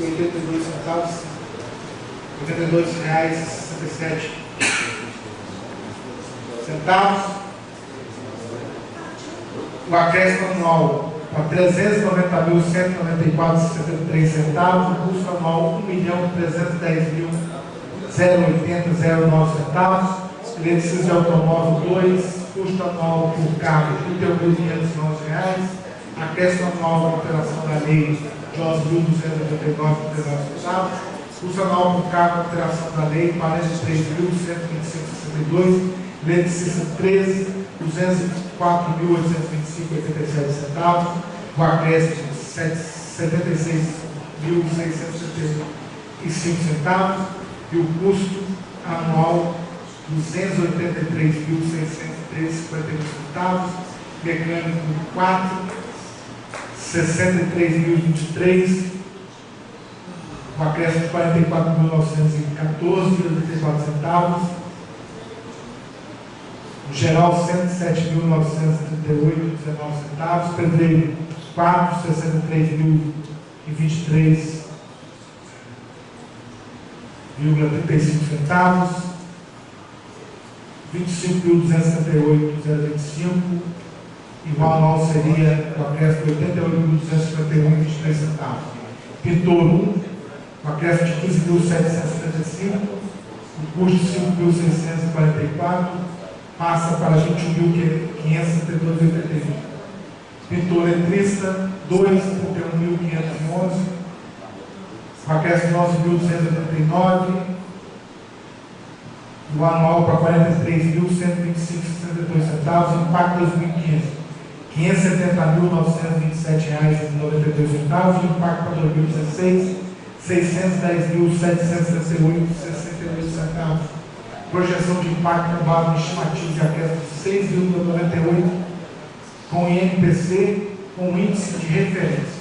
898.082,67. O acréscimo anual para R$ 390.194,73. O custo anual R$ 1.310.080,09. Eletricista de automóvel 2, custo anual por cargo R$ 31.511. Acréscimo anual da alteração da lei de 11.289,19. Custo anual por cargo, alteração da lei, R$ 43.125,62. Eletricista 13, R$ 204.825,87. O acréscimo R$ 76.675. E o custo anual R$ 283.613,51. Mecânico 4, R$ 63.023. Um acréscimo de R$ 44.914,84. 2 No geral, R$ 107.938,19. Pedreiro, R$ 463.023,35 centavos. R$ 25.278,025. E o anual seria o acréscimo de R$ 88.251,23 centavos. Pintor 1, o acréscimo de R$ 15.775. O custo de R$ 5.644 passa para R$ 21.572,81. Pintor letrista 2, R$ 31.511. O acréscimo de R$ 11.289. O anual para R$ 43.125,62 centavos. Impacto 2015. R$ 570.927,92 centavos. Impacto para 2016. R$ 610.768,62 centavos. Projeção de impacto com base em estimativas de acréscimo de 6,98 com INPC com índice de referência.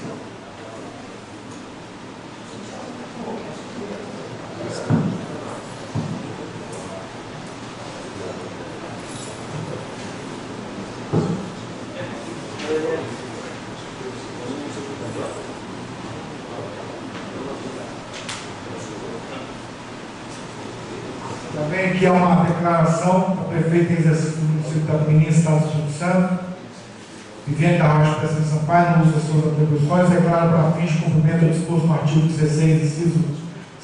Também aqui há uma declaração da prefeita em exercício do município de Itapemirim, Estado do Espírito Santo, Viviane da Rocha Peça de Sampaio, no uso das suas atribuições, declara para fins de cumprimento do disposto no artigo 16, inciso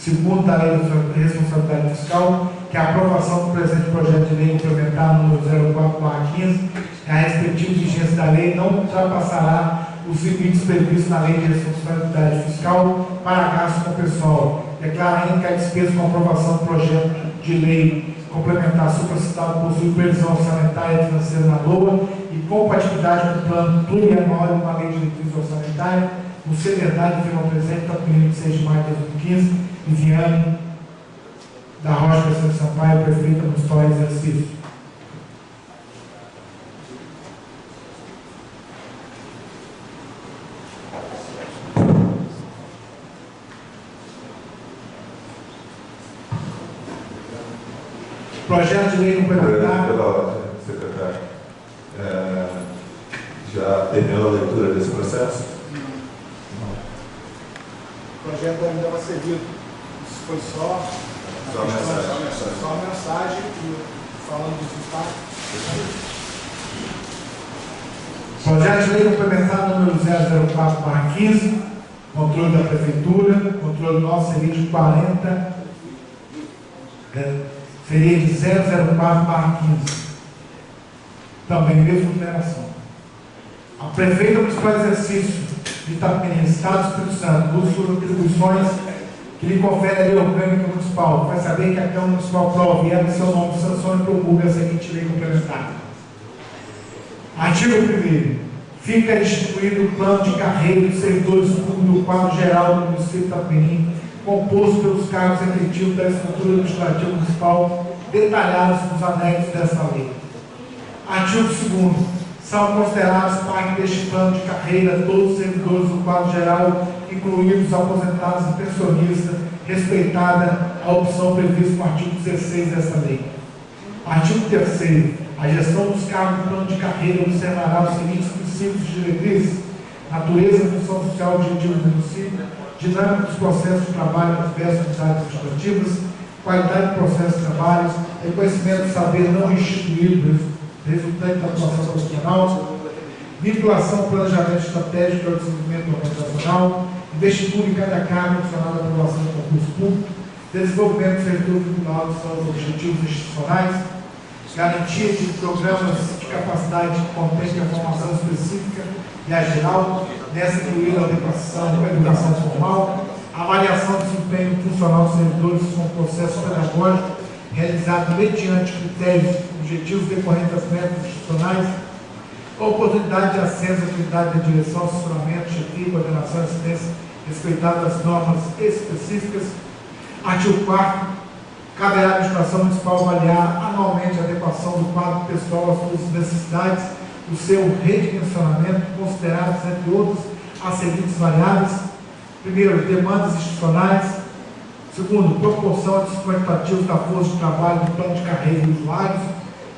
2 da Lei de Responsabilidade Fiscal, que a aprovação do presente projeto de lei implementar número 04/15 e a respectiva vigência da lei não ultrapassará os limites previstos na Lei de Responsabilidade Fiscal para gastos com o pessoal. Declara ainda que a despesa com aprovação do projeto de lei complementar supracitado possui previsão orçamentária e financeira na LOA e compatibilidade com o plano plurianual e com a lei de diretriz orçamentária, no ser verdade de firma presente, Itapemirim, 6 de maio de 2015, e Viviane da Rocha Peça de Sampaio, prefeita municipal em exercício. Projeto de lei complementar. Pela ordem, secretário. Já terminou a leitura desse processo? Não. O projeto ainda vai ser lido. Isso foi só a mensagem falando dos impactos. Projeto de lei complementar número 004/15, controle da prefeitura, controle nosso seria de 40. Seria de 004/15. Também mesma numeração. A prefeita municipal de exercício de Itapemirim, Estado do Espírito Santo, usa suas atribuições que lhe confere a lei orgânica municipal. Vai saber que a Câmara Municipal prova e ela, em seu nome, sanciona e promulga a seguinte lei complementar. Artigo 1º. Fica instituído o plano de carreira dos servidores públicos do quadro geral do município de Itapemirim, composto pelos cargos efetivos da estrutura administrativa municipal, detalhados nos anexos desta lei. Artigo 2º. São considerados parte deste plano de carreira todos os servidores do quadro geral, incluídos os aposentados e pensionistas, respeitada a opção prevista no artigo 16 desta lei. Artigo 3º. A gestão dos cargos do plano de carreira observará os seguintes princípios e diretrizes: natureza, função social, objetivo do município, dinâmica dos processos de trabalho nas diversas unidades administrativas, qualidade do processo de trabalho, reconhecimento do saber não instituído resultante da atuação profissional, vinculação ao planejamento estratégico e ao desenvolvimento organizacional, investitura em cada cargo adicional da aprovação do concurso público, desenvolvimento do servidor vinculado aos objetivos institucionais, garantia de programas de capacidade que contemplam a formação específica e a geral, nessa incluir a educação formal, avaliação do desempenho funcional dos servidores com processo pedagógico realizado mediante critérios objetivos decorrentes das metas institucionais, oportunidade de acesso à atividade de direção, assessoramento, chefia, coordenação e assistência, respeitadas as normas específicas. Artigo 4º. Caberá à administração municipal avaliar anualmente a adequação do quadro pessoal às suas necessidades, o seu redimensionamento, considerados, entre outros, as seguintes variáveis: primeiro, demandas institucionais; segundo, proporção dos quantitativos da força de trabalho do plano de carreira de usuários;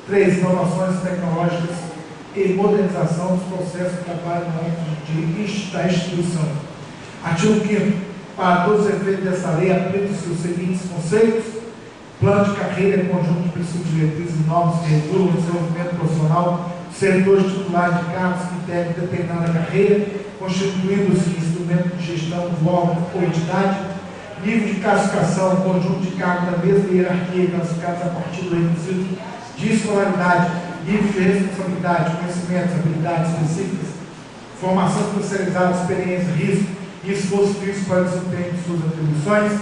3. Inovações tecnológicas e modernização dos processos de trabalho no âmbito da instituição. Artigo 5º. Para todos os efeitos dessa lei, aplicam-se os seguintes conceitos: plano de carreira é conjunto de princípios, diretrizes e normas que regulam o desenvolvimento profissional dos servidores titulares de cargos que devem determinada carreira, constituindo-se instrumento de gestão do órgão ou entidade. Nível de classificação, conjunto de cargos da mesma hierarquia classificados a partir do requisito de escolaridade, nível de responsabilidade, conhecimentos, habilidades específicas, formação especializada, experiência, risco e esforço físico para o desempenho de suas atribuições,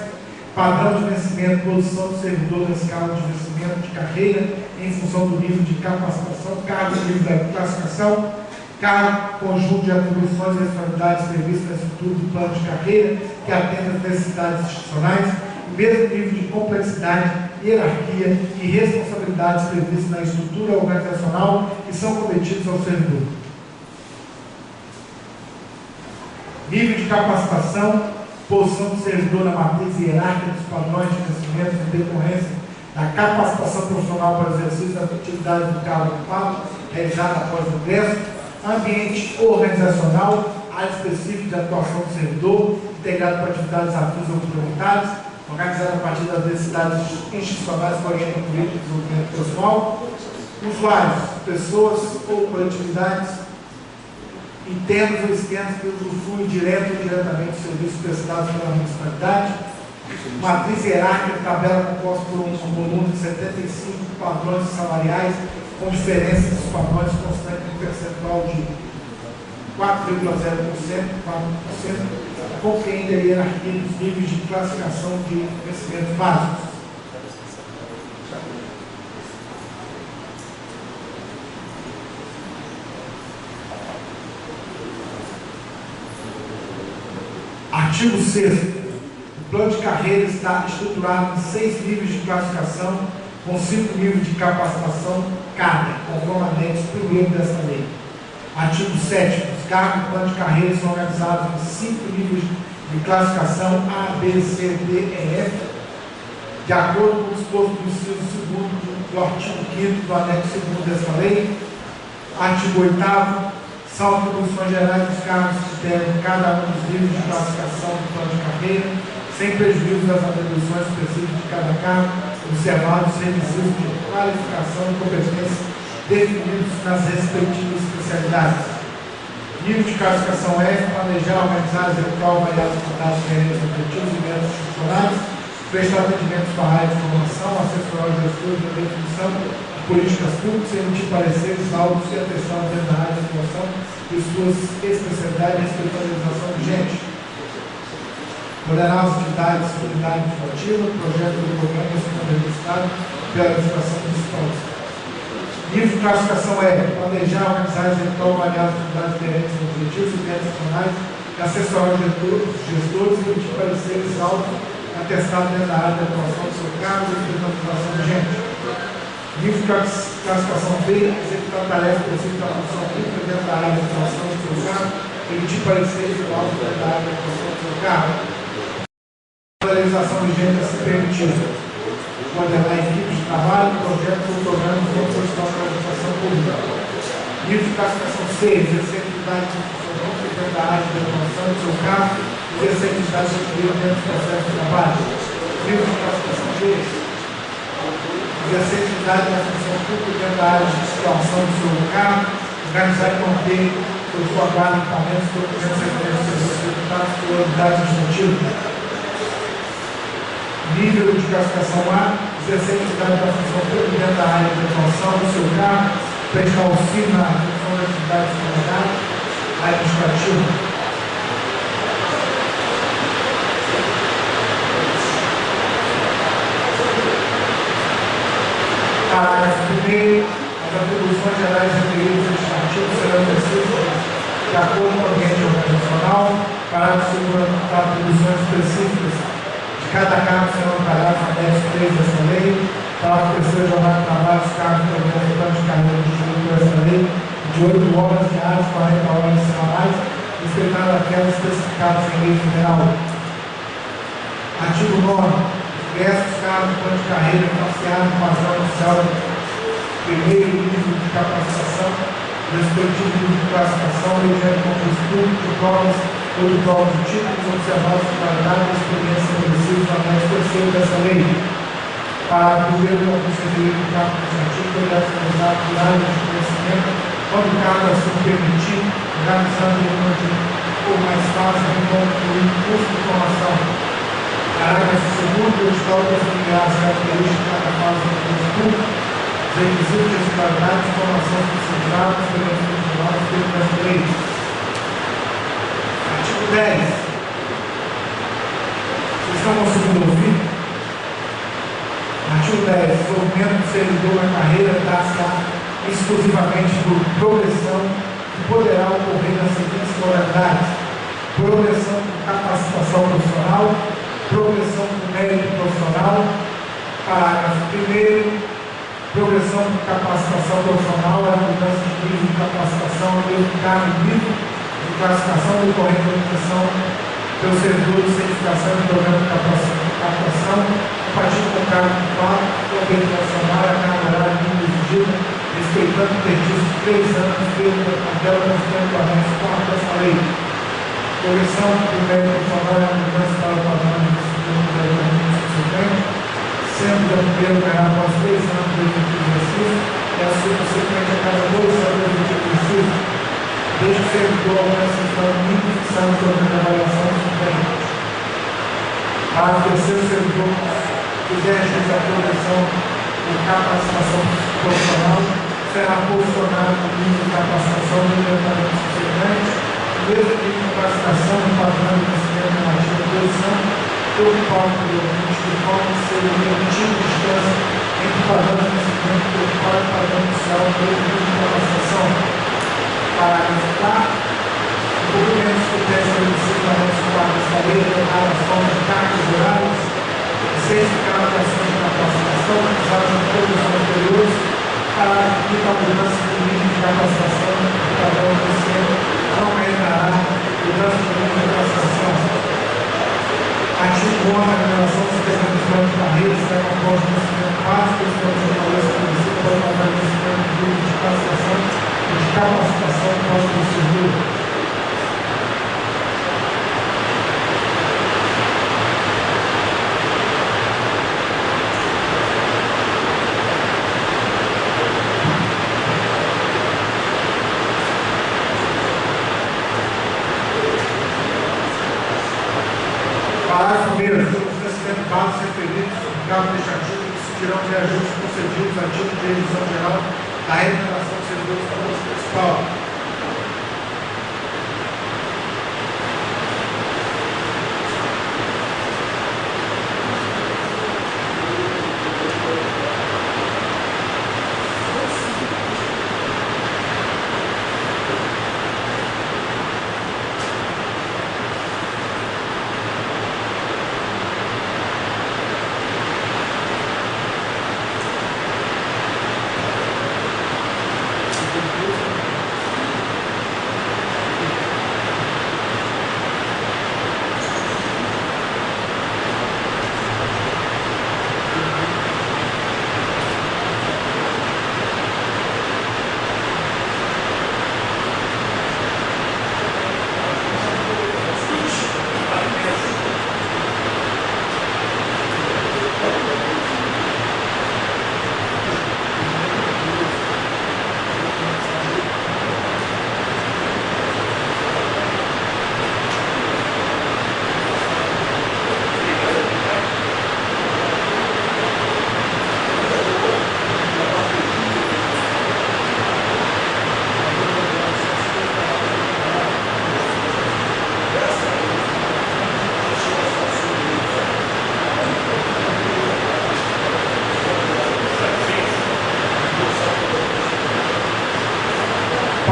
padrão de vencimento, posição do servidor na escala de vencimento de carreira em função do nível de capacitação, cargo e nível da classificação, cargo, conjunto de atribuições e responsabilidades previstas na estrutura do plano de carreira que atenda às necessidades institucionais, e mesmo nível de complexidade, hierarquia e responsabilidades previstas na estrutura organizacional que são cometidos ao servidor. Nível de capacitação, posição do servidor na matriz hierárquica dos padrões de crescimento em decorrência da capacitação profissional para o exercício da atividade do cargo ocupado, realizada após o ingresso, ambiente organizacional, área específica de atuação do servidor, integrado para atividades ativas ou complementares, organizado a partir das necessidades institucionais que orientam o direito de desenvolvimento pessoal, usuários, pessoas ou coletividades, internos ou externos que usufruem direto ou indiretamente dos serviços prestados pela municipalidade, matriz hierárquica, tabela composta por um volume de 75 padrões salariais, com diferença dos padrões constante em percentual de 4,0%, 4%, compreende a hierarquia dos níveis de classificação de vencimentos básicos. Artigo 6º. O plano de carreira está estruturado em 6 níveis de classificação, com 5 níveis de capacitação cada, conforme anexo primeiro desta lei. Artigo 7º. Os cargos do plano de carreira são organizados em 5 níveis de classificação A, B, C, D, E, F, de acordo com o disposto do inciso 2º do artigo 5º do anexo 2º desta lei. Artigo 8º. São atribuições gerais dos cargos que devem cada um dos níveis de classificação do plano de carreira, sem prejuízo das atribuições específicas de cada cargo, observados os requisitos de qualificação e competência definidos nas respectivas especialidades. Nível de classificação F, planejar, organizar, executar, avaliar os mandatos gerentes objetivos e metas institucionais, prestar atendimentos para a área de formação, assessorar os gestores na definição políticas públicas, emitir pareceres, laudos e atestados dentro da área de atuação e suas especialidades e especialização vigente. Coordenar as atividades de unidade administrativa, projeto do programa e do Estado pela administração municipal. Nível de classificação é planejar, organizar, executar, avaliar as atividades gerentes, objetivos e metas nacionais, assessorar os gestores e emitir pareceres, laudos atestados dentro da área de atuação do seu cargo e especialização vigente. Nível de classificação B, executar tarefas específicas da função pública dentro da área de atuação do seu cargo, emitir pareceres e laudos dentro da área de atuação do seu cargo. A realização vigente a ser permitida. Coordenar equipes de trabalho, projetos ou programas de profissional da administração pública. Nível de classificação C, exercer atividade institucional dentro da área de atuação do seu cargo, exercer atividade executiva dentro do processo de trabalho. Nível de classificação D, exercer atividade na função pública dentro da área de situação do seu cargo, organizar e manter o seu guarda, equipamentos, documentos, referentes, serviços executados por unidades administrativas. Nível de classificação A, exercer atividade da função pública dentro da área de atuação do seu cargo, prestar auxílio na função da atividade comunitária, administrativa. Parágrafo 1º. As atribuições gerais referidas neste artigo serão exercidas de acordo com o ambiente organizacional. Parágrafo 2º. As atribuições específicas de cada cargo serão detalhadas no anexo 3 desta lei. Parágrafo 3º. Jornada de trabalho dos cargos previstos no plano de carreira instituído por esta lei de 8 horas diárias, 40 horas semanais, respeitando aquelas especificadas em lei federal. Artigo 9º. Diversos cargos do plano de carreira financiados no padrão oficial primeiro nível de capacitação, respectivo nível de classificação, mediante concurso público, diplomas ou diplomas de títulos, observados de qualidade e experiência estabelecidos no anexo terceiro dessa lei. Para o governo do concurso direito do campo administrativo, poderá ser realizado por área de conhecimento, quando o caso assim permitir, organizando ou mais fácil, incluindo curso de formação. Parágrafo 2º, o edital definirá as características de cada fase do concurso público, os requisitos de escolaridade e formação especificados pelos funcionários dentro dessa lei. Artigo 10. Vocês estão conseguindo ouvir? Artigo 10. Desenvolvimento do servidor na carreira dá-se exclusivamente por progressão que poderá ocorrer nas seguintes modalidades: progressão com capacitação profissional, progressão com mérito profissional. Parágrafo 1º. Progressão com capacitação profissional é a mudança de nível de capacitação ao mesmo cargo e nível de classificação decorrente da organização pelo servidor de certificação do programa de capacitação, compartilhando com o cargo de quadro, operacional, a carga horária de nível exigida, respeitando o intertício de 3 anos, pelo tabela constante do anexo 4 dessa lei. Progressão do mérito profissional é a mudança para o padrão de disciplina do suplente, sendo o primeiro ganhar após 3 anos do efetivo exercício e a subsequente a cada 2 anos do efetivo exercício, desde que o servidor alcance o mínimo fixado sobre a avaliação do suplente. Para o terceiro servidor fizer jus à progressão de capacitação profissional, será posicionado no nível de capacitação do orientador subsequente, mesmo que de capacitação no padrão de conhecimento relativo à posição, preocupado pelo ouvinte de forma que seja um tipo de distância entre o padrão de conhecimento preocupado e o padrão inicial do nível de capacitação. Parágrafo 4. O documento que deve ser estabelecido na anexo 4 desta lei declara as formas de cargas horárias e certificado de ação de capacitação usadas em progressões anteriores para adquirir a mudança do nível de capacitação do padrão de conhecimento não reiterará mudança do nível de capacitação. Artigo 11. A remuneração dos representantes de carreira será após o conhecimento básico dos profissionais estabelecidos para o padrão de conhecimento do nível de classificação e de capacitação do Código Civil. Parágrafo 1º. Os conhecimentos básicos referidos no caso deste artigo decidirão de ajustes concedidos a título de revisão geral da remuneração dos servidores públicos municipal.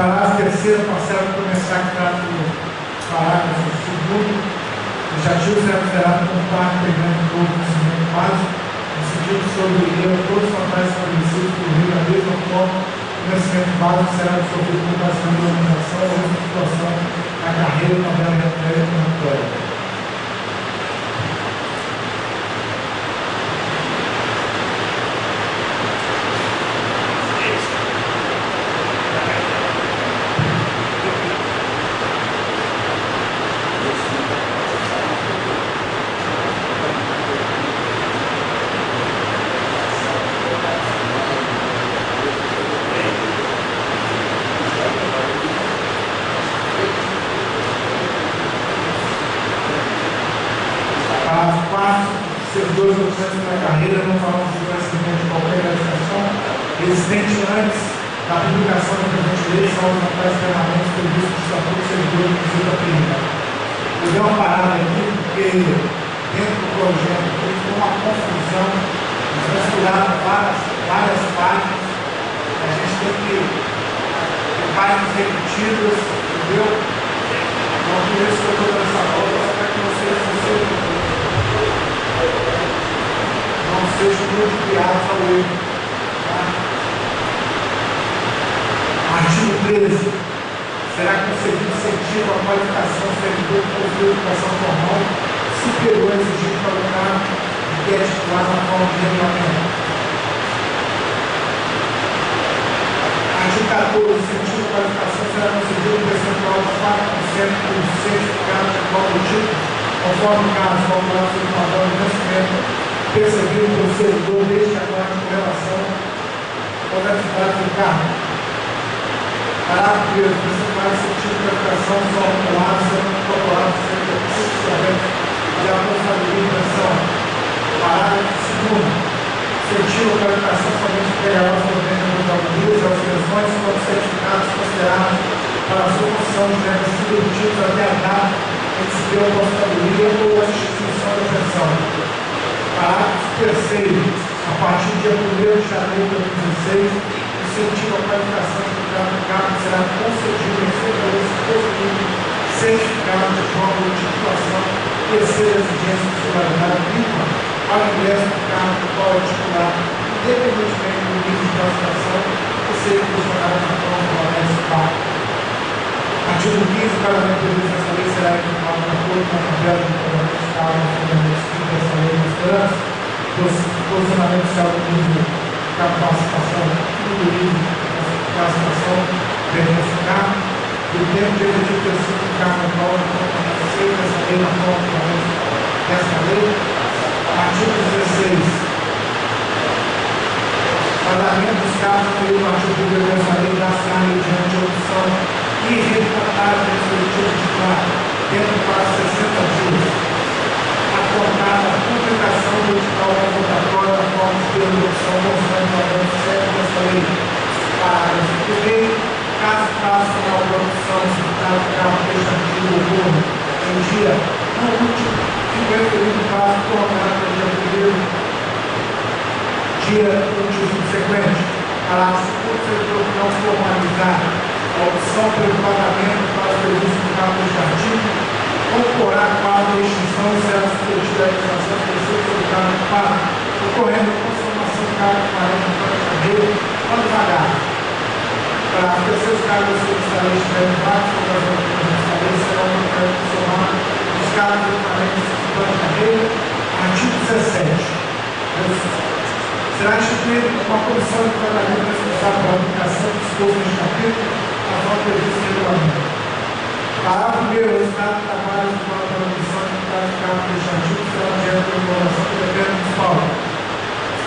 Parágrafo 3º, parcela começar que trata do parágrafo 2º, o objetivo será considerado como parte integrante do conhecimento básico, no sentido de sobreviver a todos os fatores estabelecidos por meio da mesma forma, o conhecimento básico será absorvido por base da organização ou da situação da carreira na tabela recreatória. existente antes da publicação da presente lei são os atuais treinamentos previstos no Estatuto do Servidor do Conselho Clínica. Eu dei uma parada aqui porque dentro do projeto tem uma confusão, nós misturaram várias páginas, a gente tem que ter páginas repetidas, entendeu? Então por isso que eu estou dando essa volta para que vocês não sejam muito criados ao erro. Tá? Artigo 13. Será concedido incentivo à qualificação do servidor de educação formal superior exigido para o cargo que é titulado na forma de regulamento. Artigo 14. Incentivo à qualificação será concedido um percentual de 4% por certificado de qual do tipo, conforme o caso calculado sobre o padrão de vencimento percebido pelo servidor desde a guarda com relação às atividades do cargo. Parágrafo 1. Os percentuais de incentivo de qualificação são acumulados sendo incorporados cerca de 5% de aposentabilização. Parágrafo 2. Incentivo à qualificação somente pegará os movimentos de autorias e as pensões quando certificados considerados para a sua função de devem ser obtidos até a data em que se deu a aposentadoria ou a extinção da pensão. Parágrafo 3. A partir do dia 1º de janeiro de 2016, o incentivo à qualificação de cargo será concedido em servidores que possuem certificado de forma de titulação e exceda a exigência de escolaridade mínima ao ingresso do cargo do qual é titular, independentemente do nível de classificação que seja funcionário na forma do municipal. Artigo 15. O pagamento previsto nessa lei será efetuado de acordo com a tabela de pagamento fiscal no fundamento escrito dessa lei dos trans, posicionamento fiscal do nível de capacitação do nível de classificação beneficiário e o tempo de exercício especificado na forma do fundamento dessa lei na forma do fundamento dessa lei. Artigo 16. Pagamento dos casos no artigo 1º dessa lei da mediante a opção irrevogável do executivo titular dentro para 60 dias. Acordada a publicação do edital convocatório da forma de opção constante ao artigo 7 dessa lei. Parágrafo 1º. Caso faça uma produção citada de cargo prestativo ou governo em dia no último que foi referido prazo prorrogado no dia 1º dia útil subsequente. Parágrafo 2º. O servidor não formalizar a opção pelo pagamento para o serviço do cargo prestativo concorrerá quadro de extinção e será submetida à legislação específica do cargo de pago, ocorrendo a transformação do cargo de parente no plano de carreira quando pagar. Para oferecer os cargos solicitados estiverem vários com as outras serão transformados os cargos de parentes no plano de carreira. Artigo 17. Será instituída uma comissão de trabalhadores responsável pela aplicação do disposto neste capítulo, na forma prevista no regulamento. Parágrafo 1º. O Estado de trabalho do plano da comissão de cargo prestativo será objeto de regulação do decreto municipal.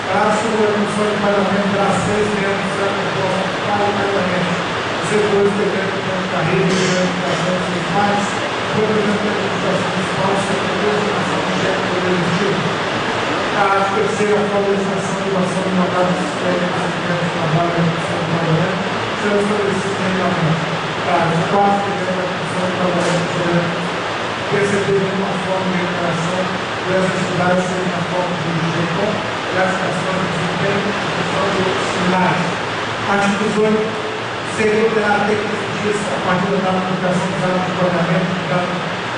Parágrafo 2º. A comissão de pagamento terá 6 membros será composta para o pagamento dos servidores do decreto de carreira e de educação dos municipais, representante da administração municipal, secretário de nação do chefe do poder executivo. Parágrafo 3º. A formalização e doação de mandados técnicos do decreto de trabalho e execução do pagamento serão estabelecidos em regulamento. Parágrafo 4º. A comissão de pagamento será perceber de uma forma de recuperação das atividades seja na forma de GECOM, classificação de desempenho e função de outros similares. Artigo 18. O servidor terá até 15 dias a partir da data de publicação dos atos de pagamento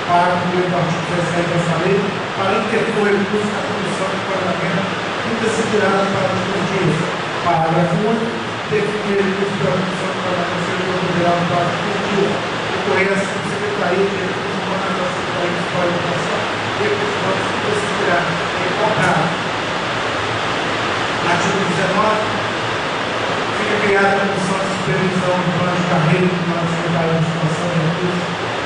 para cumprir o artigo 17 dessa lei, para interpor recurso na comissão de pagamento, nunca se tirada para 15 dias. Parágrafo 1. Definir recurso para a comissão de pagamento, o servidor poderá no prazo de 15 dias recorrer à Secretaria de Recursos Humanos da Secretaria Municipal de Educação e recursos humanos que decidirá em contrato. Artigo 19. Fica criada a comissão de supervisão do plano de carreira do plano de secretário de Administração de Recursos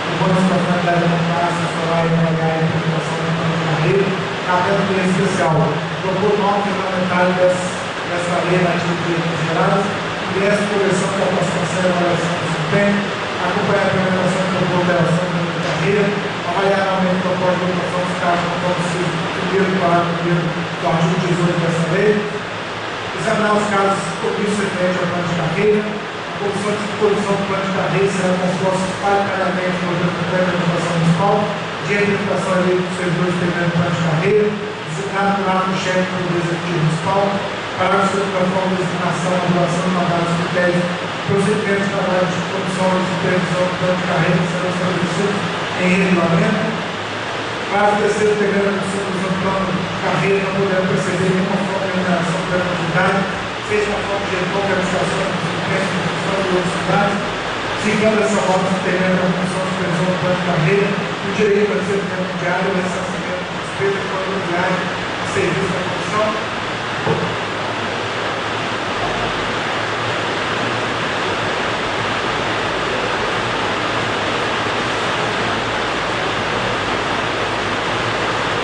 Humanos com a finalidade de democracia, solar e RH e implementação do plano de carreira, cabendo lei especial. Propor norma regulamentar dessa lei na artigo de direitos gerais, ingresso, correção, capacitação e avaliação do desempenho, acompanhar a implementação da operação do plano de carreira, avaliar o aumento da proposta de votação dos casos conforme o primeiro parágrafo do artigo 18 dessa lei, examinar os casos propícios referentes ao plano de carreira. A comissão de disposição do plano de carreira será composta paritariamente por da Administração Municipal, de representação eleita dos servidores integrantes do plano de carreira, designado por ato-chefe do Poder Executivo Municipal, parágrafo da forma de designação, elaboração de mandatos, critérios, procedimentos de trabalho de comissão de supervisão do plano de carreira que serão estabelecidos em regulamento. Parágrafo terceiro, integrante da comissão do plano de carreira não poderá proceder nenhuma forma de remuneração pela atividade, seja na forma de gestão, administração, desempenho, função de outras cidades, seguindo essa forma de integrante da comissão de supervisão do plano de carreira, o direito a recebimento diário e ressarcimento de despesas familiares a serviço da comissão.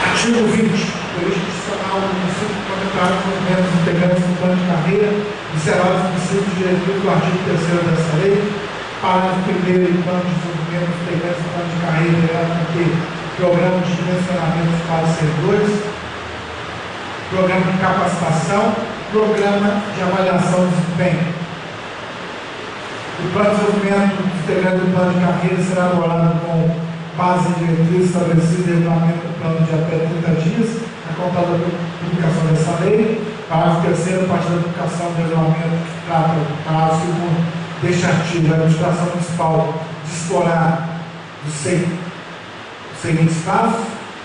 Artigo 20. Origem institucional do município comentário com os membros integrantes do plano de carreira e será os princípios diretivos do artigo 3º dessa lei. Parágrafo 1º do plano de desenvolvimento dos integrantes do plano de carreira deverá conter programa de dimensionamento para os servidores, programa de capacitação, programa de avaliação de desempenho. O plano de desenvolvimento dos integrantes do plano de carreira será elaborado com base em diretrizes estabelecidas em regulamento do plano de até 30 dias, a contar da publicação dessa lei. Parágrafo 3º, a partir da publicação do regulamento que trata, parágrafo 2º deste artigo, a administração municipal disporá dos seguintes casos: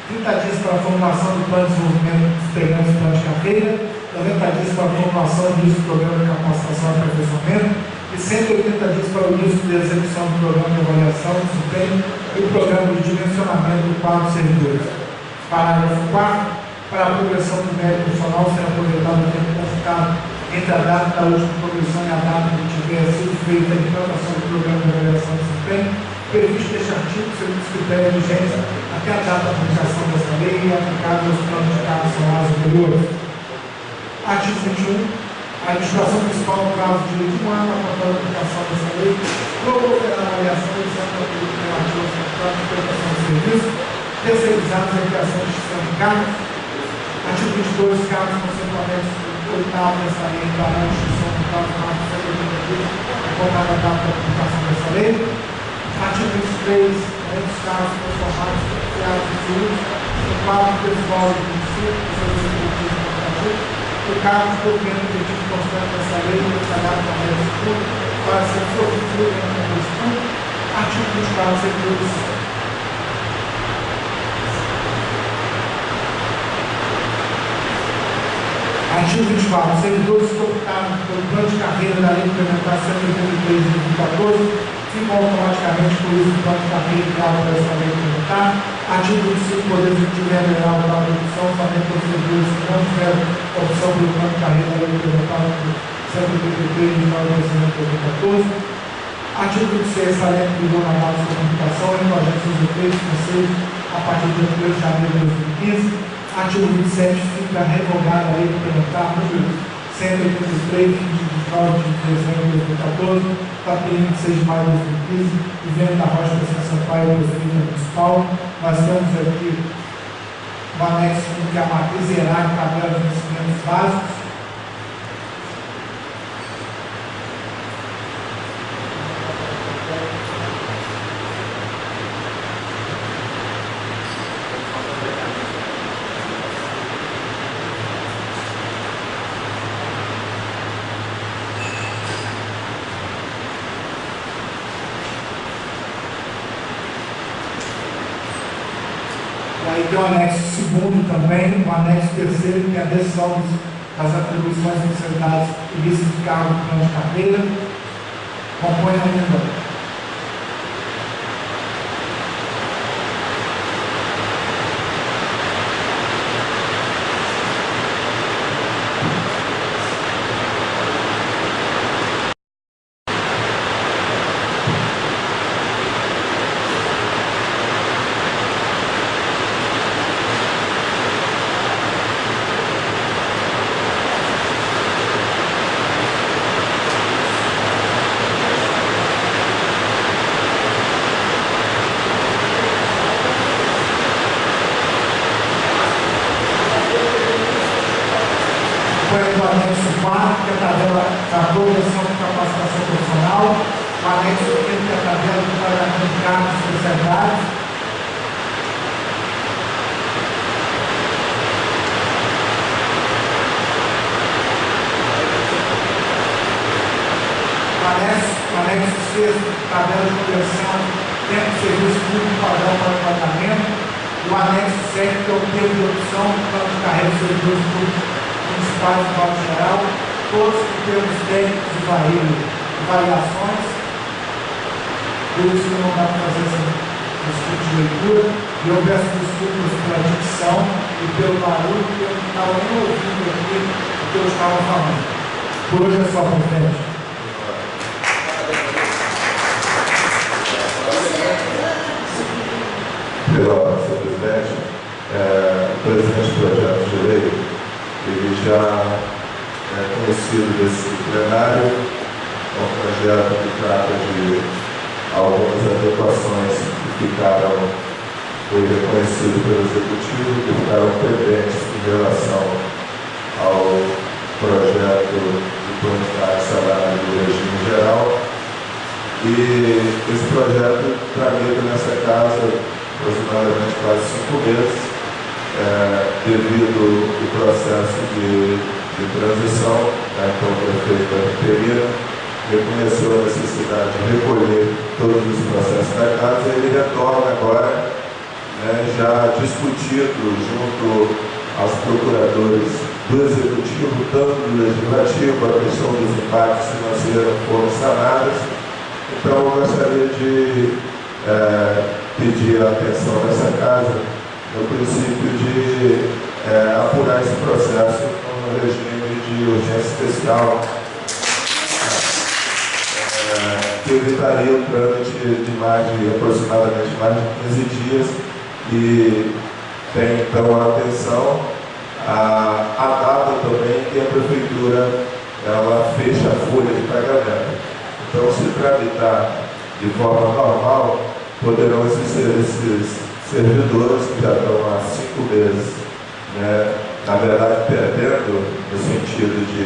30 dias para a formulação do plano de desenvolvimento dos integrantes do plano de carreira, 90 dias para a formulação do início do programa de capacitação e aperfeiçoamento, e 180 dias para o início da execução do programa de avaliação de desempenho e o programa de dimensionamento do quadro de servidores. Parágrafo 4º. Para a progressão do mérito profissional será aproveitado o tempo consultado entre a data da última progressão e a data que tiver sido feita a implantação do programa de avaliação de desempenho, previsto neste artigo, segundo os critérios de vigência até a data da publicação desta lei e aplicável aos planos de cargos salários anteriores. Artigo 21. A administração municipal, no prazo de 1 ano, a conta da aplicação dessa lei, promoverá a avaliação e exame da política relativa aos contratos de prestação de serviço, terceirizados em criação de sistema de cargos. Artigo 22. Cargos conceitualmente oitavo dessa lei dará a instituição do prazo máximo de 180 dias, a contar da data da publicação dessa lei. Artigo 23. Além dos cargos transformados, criados e civis, no quadro pessoal do município, dos seus objetivos contratativos, o cargo de documento objetivo constante dessa lei detalhado na lei do estudo para ser substituído em um estudo. Artigo 24. Servidores. Artigo 24. Servidores que optaram pelo plano de carreira da Lei Complementar 183 de 2014 ficam automaticamente por isso do plano de carreira criado para essa Lei Complementar. Artigo 25. Poder Executivo revelar o plano de opção somente para os servidores que não tiveram opção pelo plano de carreira da Lei Complementar 183 de 2014. Artigo 26. Saliente do vigor na data de sua publicação e no agente seus efeitos financeiros a partir de 1 de janeiro de 2015. Artigo 27. Fica revogada a Lei Complementar número 183, de 19 de dezembro de 2014, para período de 6 de maio de 2015, e vendo da Rocha da Sampaio, presidente municipal. Nós temos aqui o anexo que é a matriz hierárquica tabela de vencimentos básicos. Aí tem o anexo segundo também, o anexo terceiro, que é a decisão das atribuições e responsabilidades e lista de cargo do plano de carreira, compõe a emenda. tabela 14, de capacitação profissional, o anexo 5 que é a tabela de pagamento de cargos e especialidades. O anexo 6, tabela de conversão, tempo de serviço público padrão para o pagamento. O anexo 7, que é o termo de opção do plano de carreira dos servidores públicos municipais do modo geral, todos os termos técnicos e variações. Por isso que não dá para fazer esse tipo de leitura. E eu peço desculpas pela dicção e pelo barulho, porque eu não estava nem ouvindo aqui o que eu estava falando. Por hoje é só, presidente. Pela senhor presidente, o presidente do projeto de lei, ele já é conhecido desse plenário, é um projeto que trata de algumas adequações que foi reconhecido pelo Executivo, que ficaram pendentes em relação ao projeto de plano salário do regime geral. E esse projeto tramita nessa casa aproximadamente quase 5 meses, devido ao processo de transição, então o prefeito Pereira reconheceu a necessidade de recolher todos os processos da casa e ele retorna agora, já discutido junto aos procuradores do Executivo, tanto do Legislativo, a questão dos impactos financeiros foram sanadas. Então eu gostaria de pedir a atenção dessa casa no princípio de apurar esse processo no regime de urgência especial, que evitaria o trâmite de aproximadamente mais de 15 dias e tem então a atenção a data também que a Prefeitura ela fecha a folha de pagamento. Então, se tramitar de forma normal, poderão esses servidores que já estão há 5 meses, na verdade, perdendo no sentido de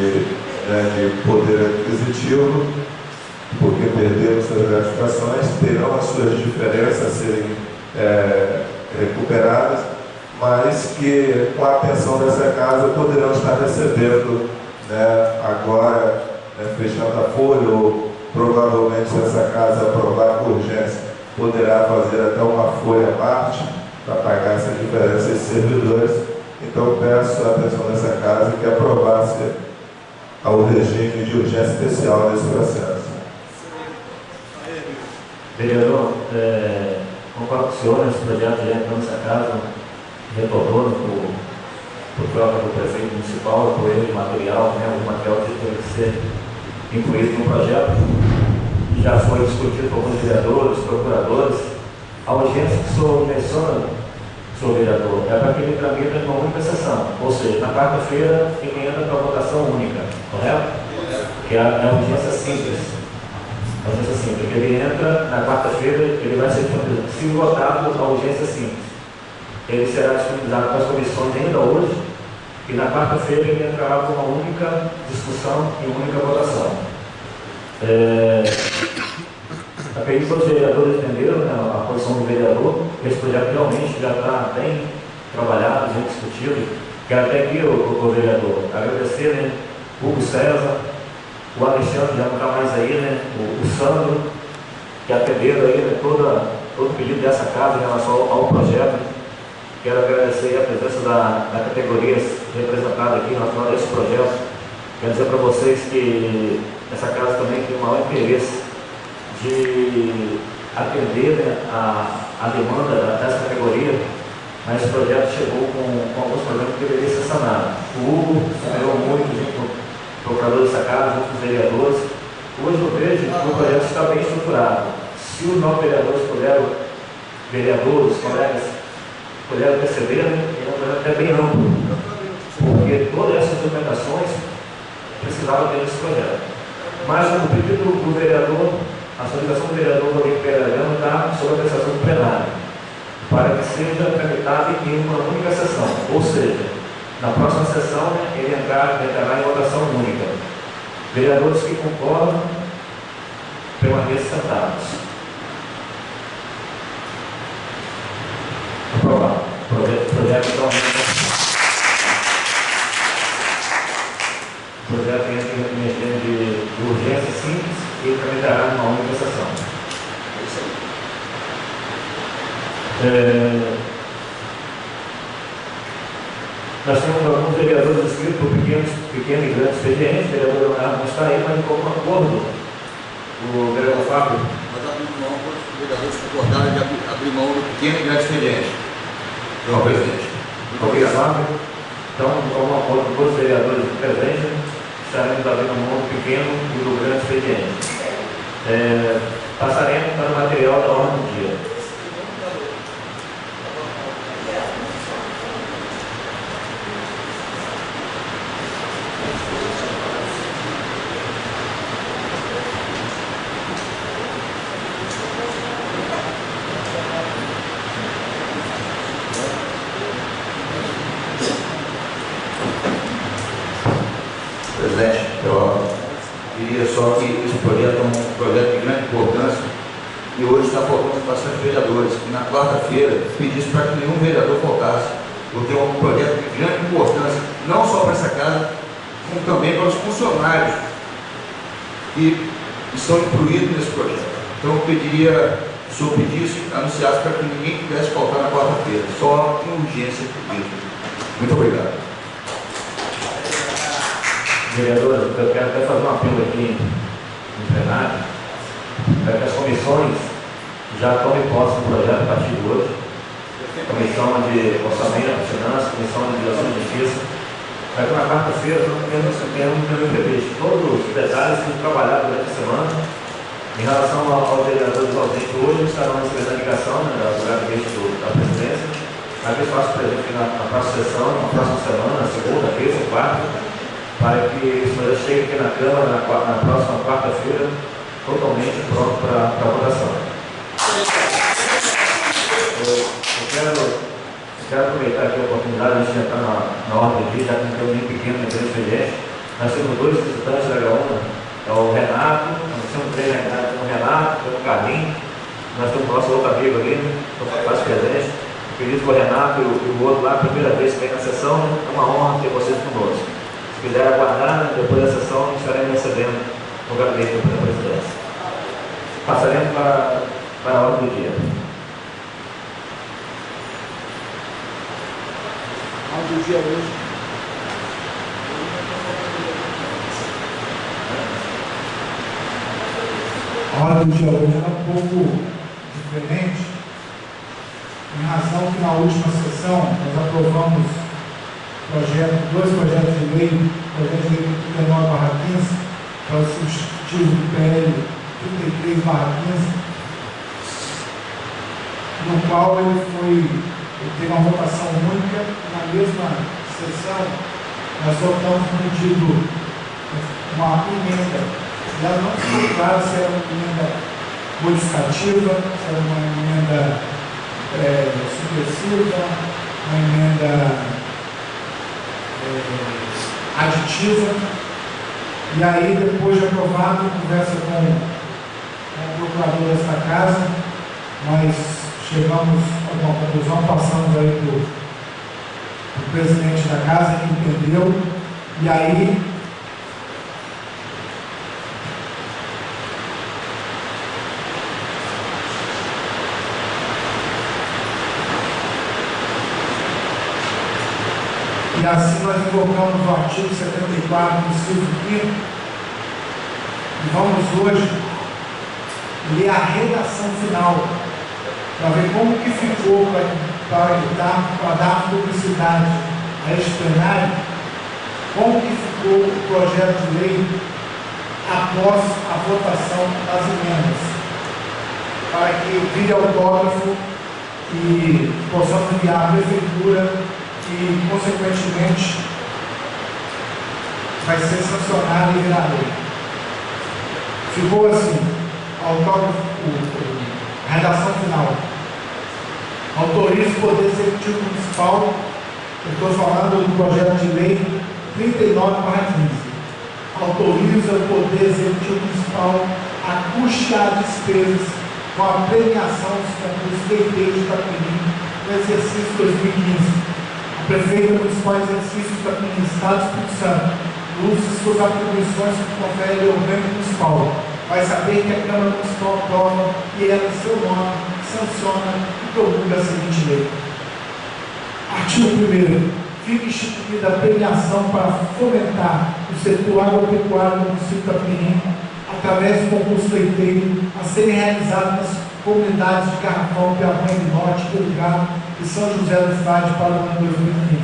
poder aquisitivo, porque perderam suas gratificações, terão as suas diferenças a serem recuperadas, mas que, com a atenção dessa casa, poderão estar recebendo agora, fechando a folha, ou provavelmente, se essa casa aprovar com urgência, poderá fazer até uma folha à parte para pagar essa diferença de servidores. Então, peço a atenção dessa casa que aprovasse ao regime de urgência especial nesse processo. Vereador, concordo com o senhor, esse projeto já entrou nessa casa, retornou por troca do prefeito municipal, por erro de material, o material que teve que ser incluído no projeto, já foi discutido por alguns vereadores, procuradores. A urgência que o senhor menciona, senhor vereador, é para que ele tramita em uma única sessão, ou seja, na quarta-feira ele entra para votação única, correto? Que é a urgência simples. A urgência simples, que ele entra na quarta-feira, ele vai ser, se votado, a urgência simples. Ele será disponibilizado para as comissões ainda hoje, e na quarta-feira ele entrará com uma única discussão e única votação. Acredito que os vereadores entenderam, a posição do vereador, que esse projeto realmente já está bem trabalhado, bem discutido. Quero até aqui, o vereador, agradecer, o Hugo César, o Alexandre, já não está mais aí, o Sandro, que atenderam aí, todo o pedido dessa casa em relação ao projeto. Quero agradecer a presença da categoria representada aqui em relação a esse projeto. Quero dizer para vocês que essa casa também tem o maior interesse de atender a demanda dessa categoria, mas esse projeto chegou com alguns problemas que deveriam ser sanados. O Hugo trabalhou muito junto com o procurador dessa casa, junto com os vereadores. Hoje eu vejo que o projeto está bem estruturado. Se os novos vereadores colegas, puderam perceber, é um projeto até bem amplo, porque todas essas documentações precisavam ter esse projeto. Mas, no pedido do vereador, a solicitação do vereador Rodrigo Pereira está sob a apreciação do plenário, para que seja tramitado em uma única sessão, ou seja, na próxima sessão ele entrará em votação única. Vereadores que concordam, permaneçam sentados. Aprovado. Projeto entra em regime de urgência simples e tramitará numa única sessão. Nós temos alguns vereadores inscritos por pequeno e grande expediente. O vereador Leonardo não está aí, mas como acordo, o vereador Fábio. Nós abrimos mão, os vereadores concordaram de abrir mão do pequeno e grande expediente. Senhor presidente. Muito obrigado, Fábio. Então, como acordo com todos os vereadores presentes, estaremos abrindo mão do pequeno e do grande expediente. Passaremos para o material da ordem do dia. Presidente, eu diria só que esse projeto é um projeto de grande importância e hoje está faltando bastante vereadores. E na quarta-feira pedisse para que nenhum vereador faltasse, porque é um projeto de grande importância, não só para essa casa, como também para os funcionários que estão incluídos nesse projeto. Então eu pediria, se o senhor pedisse, anunciasse para que ninguém pudesse faltar na quarta-feira, só em urgência mesmo. Muito obrigado. Vereadores, eu quero até fazer um apelo aqui no plenário, para que as comissões já tomem posse do projeto a partir de hoje. Comissão de Orçamento, Finanças, Comissão de Direção de Justiça, para que na quarta-feira nós tenhamos previsto todos os detalhes que trabalharam durante a semana. Em relação aos vereadores ausentes hoje, estarão recebendo a ligação do gabinete da presidência, para que eu faça presente na próxima sessão, na próxima semana, segunda, terça ou quarta, para que esse projeto chegue aqui na Câmara na próxima quarta-feira, totalmente pronto para a votação. Eu quero aproveitar aqui a oportunidade de entrar na ordem do dia, já que não tem nem pequeno nem grande expediente. Nós temos dois visitantes da Graúna, é o Renato, nós temos três Renato, tem o Renato, tem o Carlinhos, nós temos o nosso outro amigo ali, que faz presente. Eu acredito que o Renato e o outro lá, a primeira vez que vem na sessão, é uma honra ter vocês conosco. Se quiser aguardar, depois da sessão, estaremos recebendo no gabinete da presidência. Passaremos para a ordem do dia. A ordem do dia hoje. A ordem do dia hoje é um pouco diferente, em razão que na última sessão nós aprovamos dois projetos de lei, o projeto de lei 39/15, para o substitutivo do PL 33/15, no qual ele teve uma votação única. Na mesma sessão, nós votamos no pedido uma emenda. Ela não ficou claro se era uma emenda modificativa, se era uma emenda supressiva, uma emenda aditiva. E aí, depois de aprovado, conversa com o procurador desta casa, nós chegamos a uma conclusão, passamos aí para o presidente da casa, que entendeu, e aí assim nós invocamos o artigo 74, inciso 5º, e vamos hoje ler a redação final, para ver como que ficou, para dar publicidade a este plenário, como que ficou o projeto de lei após a votação das emendas, para que vire autógrafo e possamos enviar à prefeitura e, consequentemente, vai ser sancionado e virar lei. Ficou assim, a redação final. Autoriza o Poder Executivo Municipal, eu estou falando do projeto de lei 39/15, autoriza o Poder Executivo Municipal a custear despesas com a premiação dos leiteiros de Itapemirim no exercício 2015. A Prefeita Municipal Exercício de Itapemirim, Estado do Espírito Santo, usa suas atribuições que confere ao governo municipal. Vai saber que a Câmara Municipal aprova e ela, em seu nome, sanciona e promulga a seguinte lei. Artigo 1º. Fica instituída a premiação para fomentar o setor agropecuário do município de Itapemirim, através do concurso leiteiro a serem realizados nas comunidades de Garrafão, Piauí do Norte, Belgrado e São José do Estado para o ano 2015.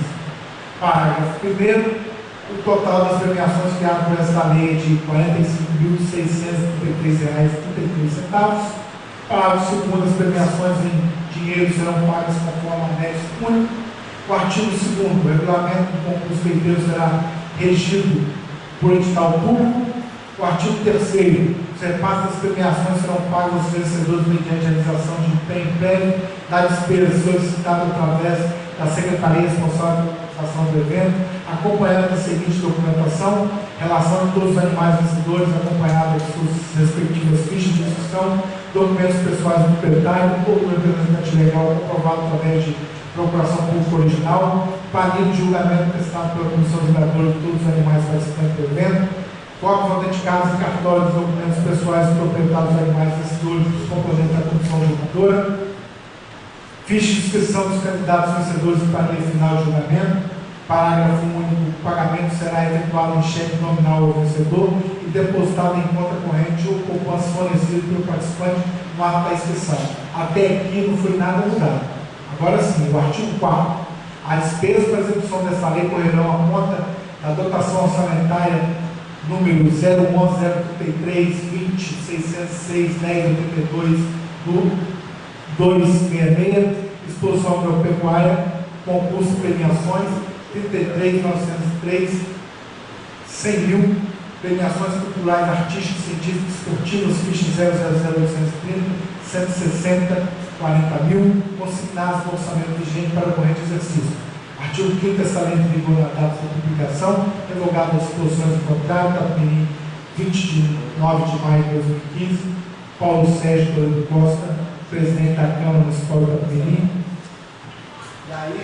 Parágrafo 1º. O total das premiações criadas por esta lei é de R$ 45.633,33. Parágrafo 2º. As premiações em dinheiro serão pagas conforme anexo único. O artigo 2º. O regulamento do concurso leiteiro será regido por edital público. O artigo 3º. Os repasses das premiações serão pagos aos vencedores mediante a realização de empenho prévio da despesa solicitada através da Secretaria responsável pela organização do evento, acompanhando a seguinte documentação: relação de todos os animais vencedores, acompanhada de suas respectivas fichas de inscrição, documentos pessoais do proprietário ou do representante legal comprovado através de procuração pública original, planilha de julgamento prestado pela Comissão Julgadora de todos os animais participantes do evento, cópias autenticadas e cartórios de documentos pessoais do proprietário dos animais vencedores dos componentes da Comissão Julgadora, ficha de inscrição dos candidatos vencedores e planilha final de julgamento. Parágrafo único. O pagamento será efetuado em cheque nominal ao vencedor e depositado em conta corrente ou poupança fornecida pelo participante no ato da inscrição. Até aqui não foi nada mudado. Agora sim, o artigo 4º. As despesas para execução desta lei correrão à conta da dotação orçamentária número 011-033-20-606-1082 do 266, exposição agropecuária, concurso de premiações, 33.903, 100 mil, premiações culturais, artísticas, científicas, esportivas, ficha 000.830, 160, 40 mil, consignados no orçamento vigente para o corrente exercício. Artigo 5º, esta lei de vigor na data de publicação, revogada as disposições do contrário, Itapemirim, 29 de maio de 2015, Paulo Sérgio Toledo Costa, presidente da Câmara Municipal de Itapemirim. E aí,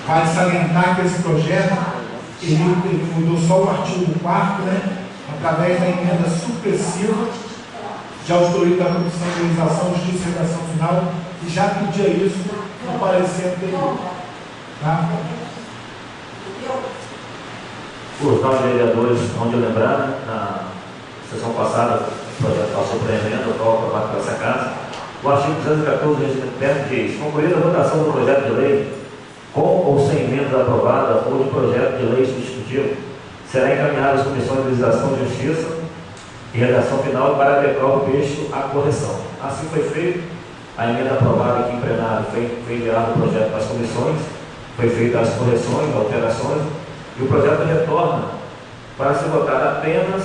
vale salientar que esse projeto, ele mudou só o artigo 4º, né, através da emenda supressiva de autoria da Comissão de Organização, Justiça e Redação Final, que já pedia isso no parecer anterior. Tá? Os nove vereadores, onde eu lembrar, na sessão passada, o projeto passou para a emenda, atual aprovado por essa casa. O artigo 214 do regimento interno diz: concluída a votação do projeto de lei, com ou sem emenda aprovada ou de projeto de lei substitutivo, será encaminhado às comissões de legislação, justiça e redação final para adequar o texto à correção. Assim foi feito. A emenda aprovada aqui em plenário foi enviado o projeto para as comissões, foi feita as correções, alterações, e o projeto retorna para ser votado apenas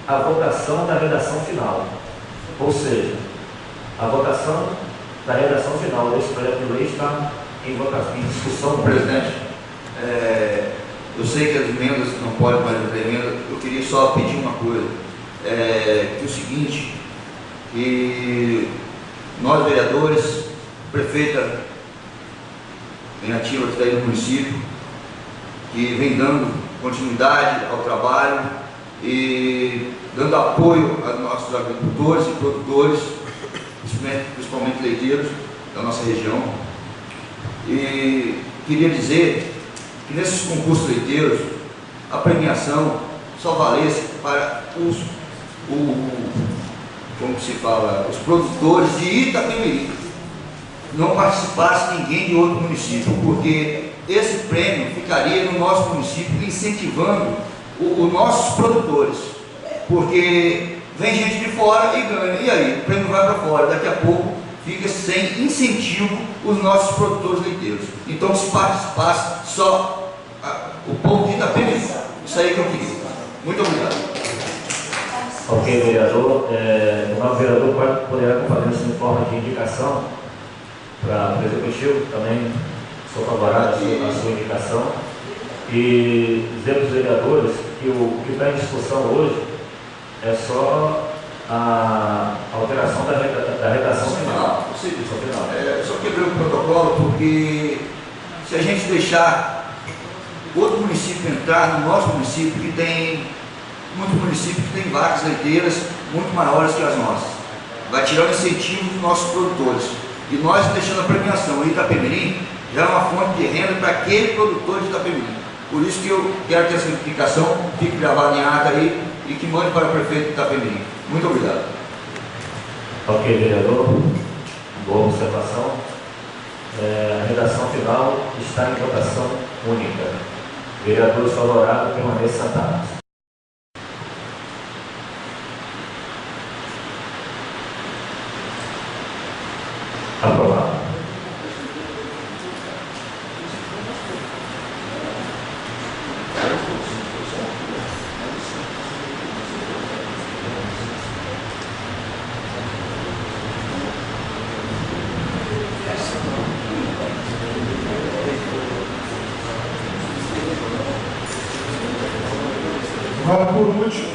a votação da redação final. Ou seja, a votação da redação final desse projeto de lei está em votação, em discussão. Presidente, eu sei que as emendas não podem mais fazer emenda, eu queria só pedir uma coisa, que é o seguinte, que nós vereadores, prefeita em ativa que está aí no município, que vem dando continuidade ao trabalho e dando apoio aos nossos agricultores e produtores, principalmente leiteiros da nossa região. E queria dizer que nesses concursos leiteiros a premiação só valesse para os produtores de Itapemirim. Não participasse ninguém de outro município, porque esse prêmio ficaria no nosso município incentivando os nossos produtores, porque vem gente de fora e ganha, e aí o prêmio vai para fora, daqui a pouco fica sem incentivo os nossos produtores leiteiros. Então, se participasse só o povo de Itapemirim, isso aí que eu queria. Muito obrigado. Ok, vereador. O novo vereador poderá comparecer em forma de indicação para o Executivo, também sou favorável à sua indicação. E dizer para os vereadores que o que está em discussão hoje é só a alteração da redação final. Só quebrei o protocolo porque se a gente deixar outro município entrar no nosso município, que tem muitos municípios que têm vacas leiteiras muito maiores que as nossas, vai tirar o incentivo dos nossos produtores. E nós deixando a premiação. O Itapemirim já é uma fonte de renda para aquele produtor de Itapemirim. Por isso que eu quero que essa explicação fique gravada em ata aí e que mande para o prefeito de Itapemirim. Muito obrigado. Ok, vereador. Boa observação. A redação final está em votação única. Vereadores favoráveis permaneçam sentados. Aprovado. Agora, por último,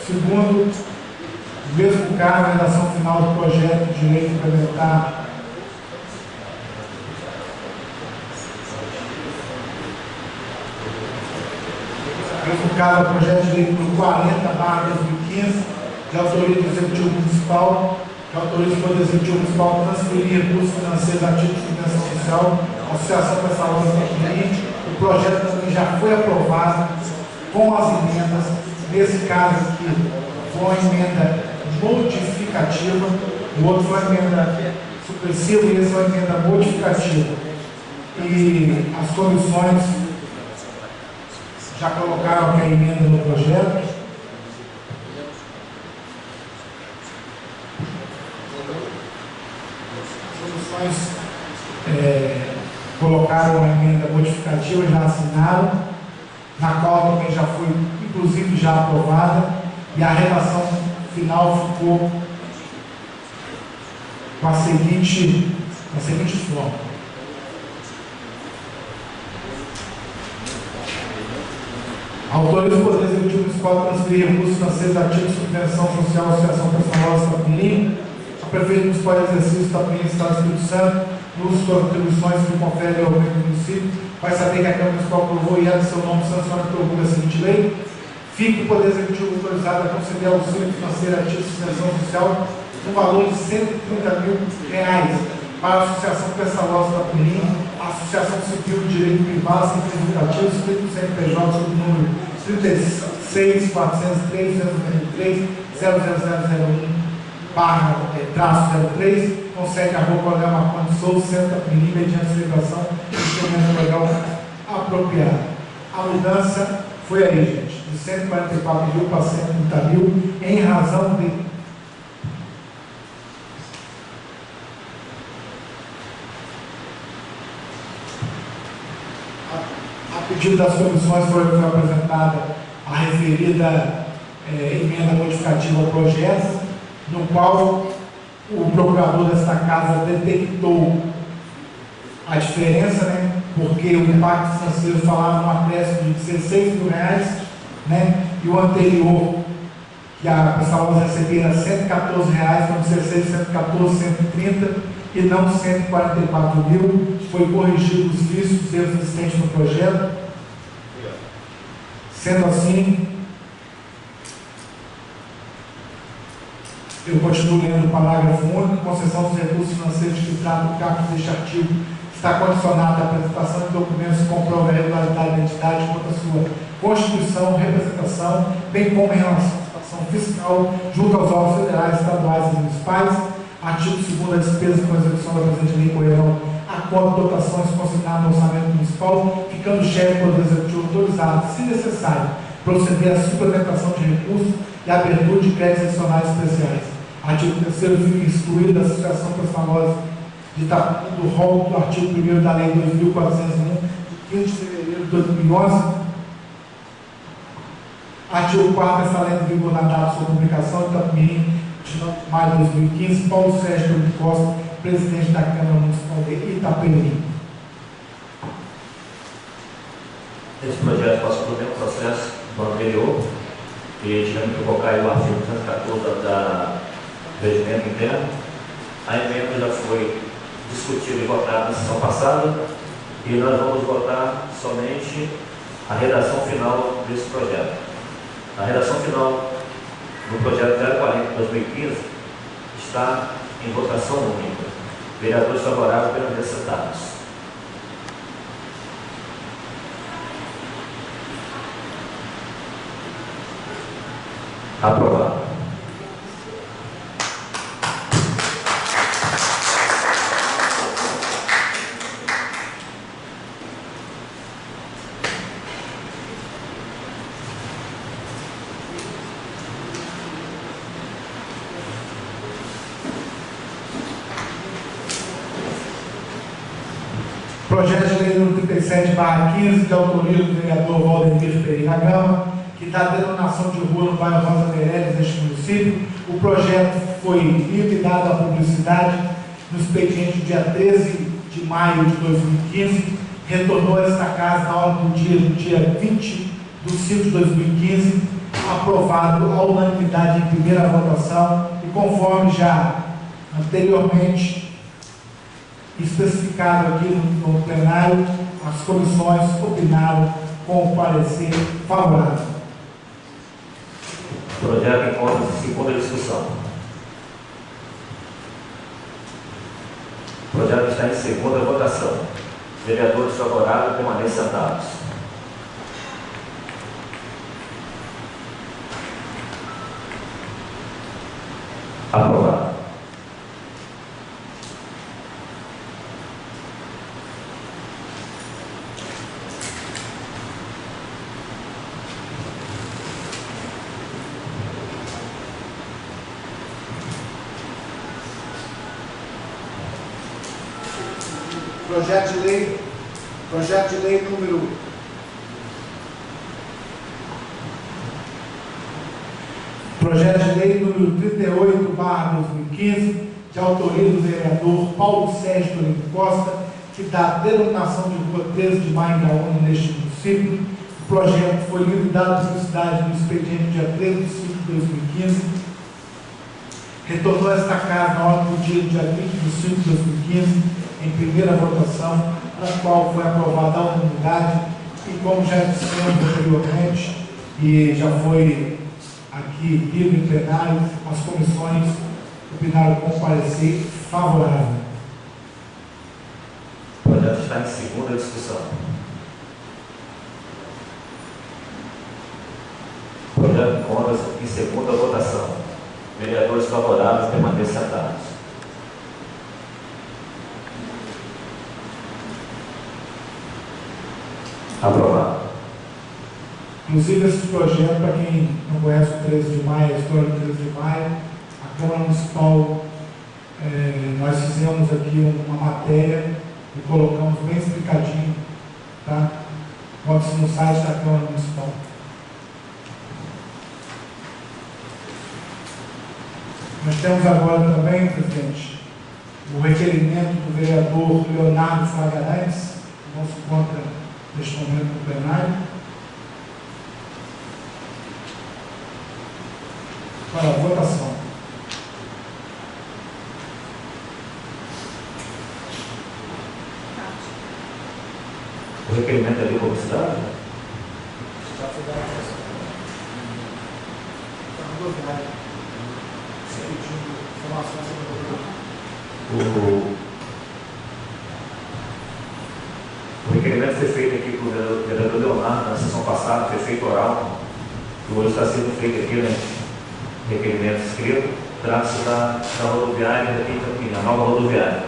segundo, mesmo caso, a redação final do projeto de lei implementar mesmo caso, o projeto de lei número 40/2015, de autoria do Executivo Municipal, que autoriza o Poder Executivo Municipal a transferir recursos financeiros a título de subvenção social, a Associação Pessoal do Itapemirim. O projeto também já foi aprovado com as emendas, nesse caso aqui, foi uma emenda modificativa, o outro foi uma emenda supressiva e esse foi uma emenda modificativa. E as comissões já colocaram aqui a emenda no projeto. As comissões colocaram a emenda modificativa, já assinaram, na qual também já foi, inclusive, já aprovada, e a redação final ficou com a seguinte forma. Autoriza o Poder Executivo Municipal a transferir recursos financeiros ativos de subvenção social à Associação Personal do Itapemirim, a Prefeito Municipal de Exercício do Itapemirim, Estado do Espírito Santo, no uso de contribuições que confere ao governo do município, vai saber que a Câmara Municipal aprovou e é do seu nome sanciona e promulga a seguinte lei. Fica o Poder Executivo autorizado a conceder auxílio financeiro ativo de subvenção social no valor de R$130 mil para a Associação Pessoal do Itapemirim, a Associação Civil de Direito Privado sem fins lucrativos, escrito no CNPJ sob o número 36.403.0001/03, concede a Rua Coronel Marconi de Souza, Centro Itapemirim, mediante celebração de instrumento legal apropriado. A mudança foi aí, gente, de 144 mil para 130 mil, em razão de a pedido das comissões foi apresentada a referida emenda modificativa ao projeto, no qual o procurador desta casa detectou a diferença, né? Porque o impacto financeiro falava num acréscimo de R$16 mil, né? E o anterior, que a pessoa recebia era R$114, quando 16, 114, 130 e não 144 mil, foi corrigido os vícios e erros existentes no projeto. Sendo assim, eu continuo lendo o parágrafo único. Concessão dos recursos financeiros que trata o caput deste artigo está condicionada à apresentação de documentos que comprovam a regularidade da entidade quanto à sua constituição, representação, bem como em relação à situação fiscal junto aos órgãos federais, estaduais e municipais. Artigo 2º, a despesa com execução da presente lei correrão a cota de dotações consignadas no orçamento municipal, ficando o chefe do Poder Executivo autorizado, se necessário, proceder à suplementação de recursos e abertura de créditos adicionais especiais. Artigo 3º, fica excluída a Associação Pessoal do rol do artigo 1º da Lei 2.401, de 15 de fevereiro de 2011. Artigo 4º, essa lei em vigor na data de sua publicação, Itapemirim, de de maio de 2015, Paulo Sérgio Toledo Costa, presidente da Câmara Municipal de Itapemirim. Esse projeto passou pelo mesmo processo do anterior, e tivemos que colocar aí o artigo 214 do regimento interno. A emenda já foi discutida e votada na sessão passada, e nós vamos votar somente a redação final desse projeto. A redação final do projeto 040/2015 está em votação única. Vereadores favoráveis permaneçam sentados. Aprovado. Projeto de lei número 37/15, de autoria do vereador Valdemir Pereira Gama, que dá denominação de rua no bairro Rosa Meirelles, neste município. O projeto foi lido e dado à publicidade no expediente do dia 13 de maio de 2015, retornou a esta casa na hora do dia 20 de 5 de 2015, aprovado à unanimidade em primeira votação, e conforme já anteriormente especificado aqui no plenário, as comissões opinaram com o parecer favorável. O projeto encontra-se em segunda discussão. O projeto está em segunda votação. Vereadores favoráveis permaneçam sentados. Aprovado. Projeto de lei número 38/2015, de autoria do vereador Paulo Sérgio Toledo Costa, que dá denominação de rua 13 de maio em Graúna, neste município. O projeto foi lido e dado à publicidade no expediente dia 13 de 5 de 2015. Retornou a esta casa na hora do dia 20 de 5 de 2015, em primeira votação, a qual foi aprovada à unanimidade, e como já dissemos anteriormente, e já foi aqui lido em plenário, as comissões opinaram com parecer favorável. O projeto está em segunda discussão. O projeto encontra-se em segunda votação. Vereadores favoráveis permaneçam sentados. Aprovado. Inclusive, esse projeto, para quem não conhece o 13 de maio, a história do 13 de maio, a Câmara Municipal, nós fizemos aqui uma matéria e colocamos bem explicadinho, tá? Pode-se no site da Câmara Municipal. Nós temos agora também, presidente, o requerimento do vereador Leonardo Fragarantes, que não se encontra neste momento no plenário, para a votação. O requerimento é de publicidade? Está rodoviário. O requerimento foi feito aqui pelo vereador Leonardo na sessão passada, foi feito oral, e hoje está sendo feito aqui, né? Requerimento escrito, trata-se da rodoviária daqui em Campinas, a nova rodoviária.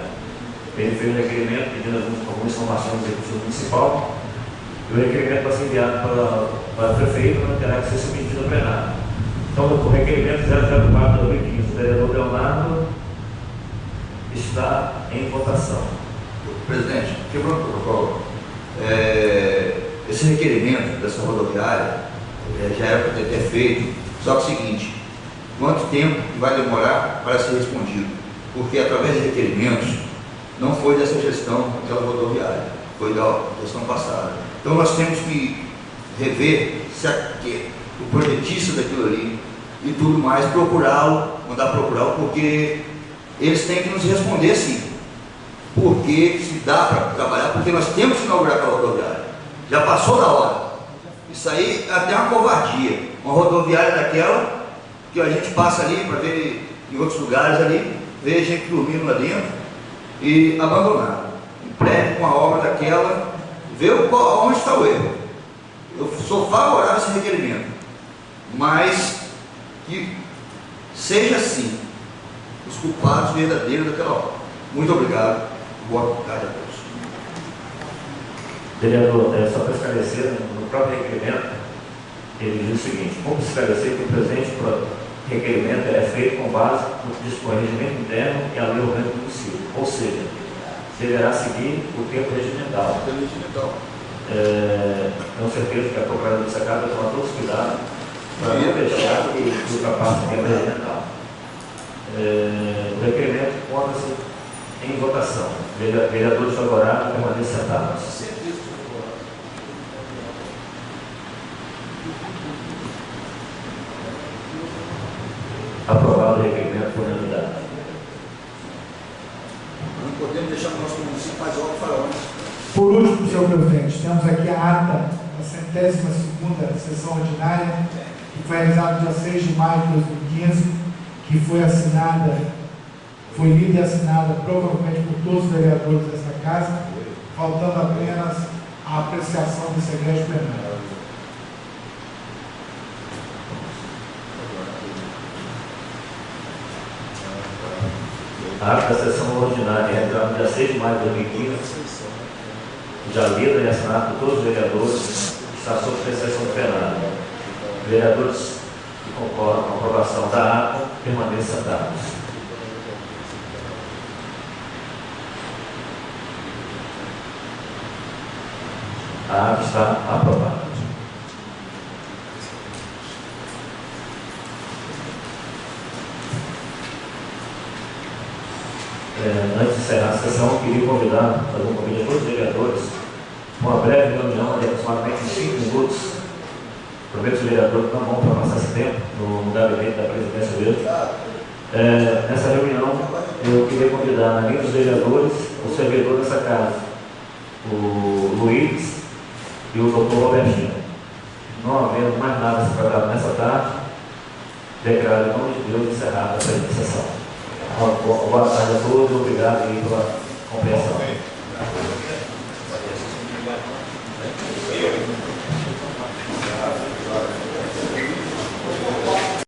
Ele fez um requerimento pedindo algumas informações do Executivo Municipal, e o requerimento vai ser enviado para o prefeito, mas terá que ser submetido ao plenário. Então, o requerimento 004/2015 do vereador Leonardo está em votação. Presidente, quebrando o protocolo, esse requerimento dessa rodoviária já era para ter feito, só que é o seguinte, quanto tempo vai demorar para ser respondido, porque através de requerimentos não foi dessa gestão daquela rodoviária, foi da gestão passada. Então nós temos que rever se o projetista daquilo ali e tudo mais, procurá-lo, mandar procurá-lo, porque eles têm que nos responder sim, porque se dá para trabalhar, porque nós temos que inaugurar aquela rodoviária, já passou da hora. Isso aí é até uma covardia, uma rodoviária daquela que a gente passa ali para ver em outros lugares ali, vê gente dormindo lá dentro e abandonado. Um prédio com a obra daquela, vê onde está o erro. Eu sou favorável a esse requerimento, mas que seja assim os culpados verdadeiros daquela obra. Muito obrigado. Boa tarde a todos. Vereador, só para esclarecer, no próprio requerimento, ele diz o seguinte: como esclarecer que o presente requerimento é feito com base no regimento interno e a lei orgânica do município, ou seja, deverá seguir o tempo regimental. Tenho certeza que a Procuradoria dessa casa vai tomar todos os cuidados para não deixar que ultrapasse o tempo regimental. O requerimento encontra-se em votação. Vereadores favoráveis permaneçam sentados. Aprovado o requerimento por unanimidade. Não podemos deixar o nosso município mais alto faraões. Por último, senhor presidente, temos aqui a ata da 102ª sessão ordinária, que foi realizada no dia 6 de maio de 2015, que foi assinada, foi lida e assinada provavelmente por todos os vereadores desta casa, faltando apenas a apreciação desse egrégio plenário. A ata da sessão ordinária realizada no dia 6 de maio de 2015, já lida e assinada por todos os vereadores, está sob apreciação do plenário. Vereadores que concordam com a aprovação da ata, permaneçam sentados. A ata está aprovada. Antes de encerrar a sessão, queria convidar, fazer um convite a todos os vereadores, uma breve reunião de aproximadamente 5 minutos. Prometo que os vereadores não vão para passar esse tempo no gabinete da presidência mesmo. Nessa reunião, eu queria convidar, além dos vereadores, o servidor dessa casa, o Luiz e o doutor Robertinho. Não havendo mais nada a ser tratado nessa tarde, declaro em nome de Deus encerrada a presente sessão. Boa tarde a todos, obrigado e pela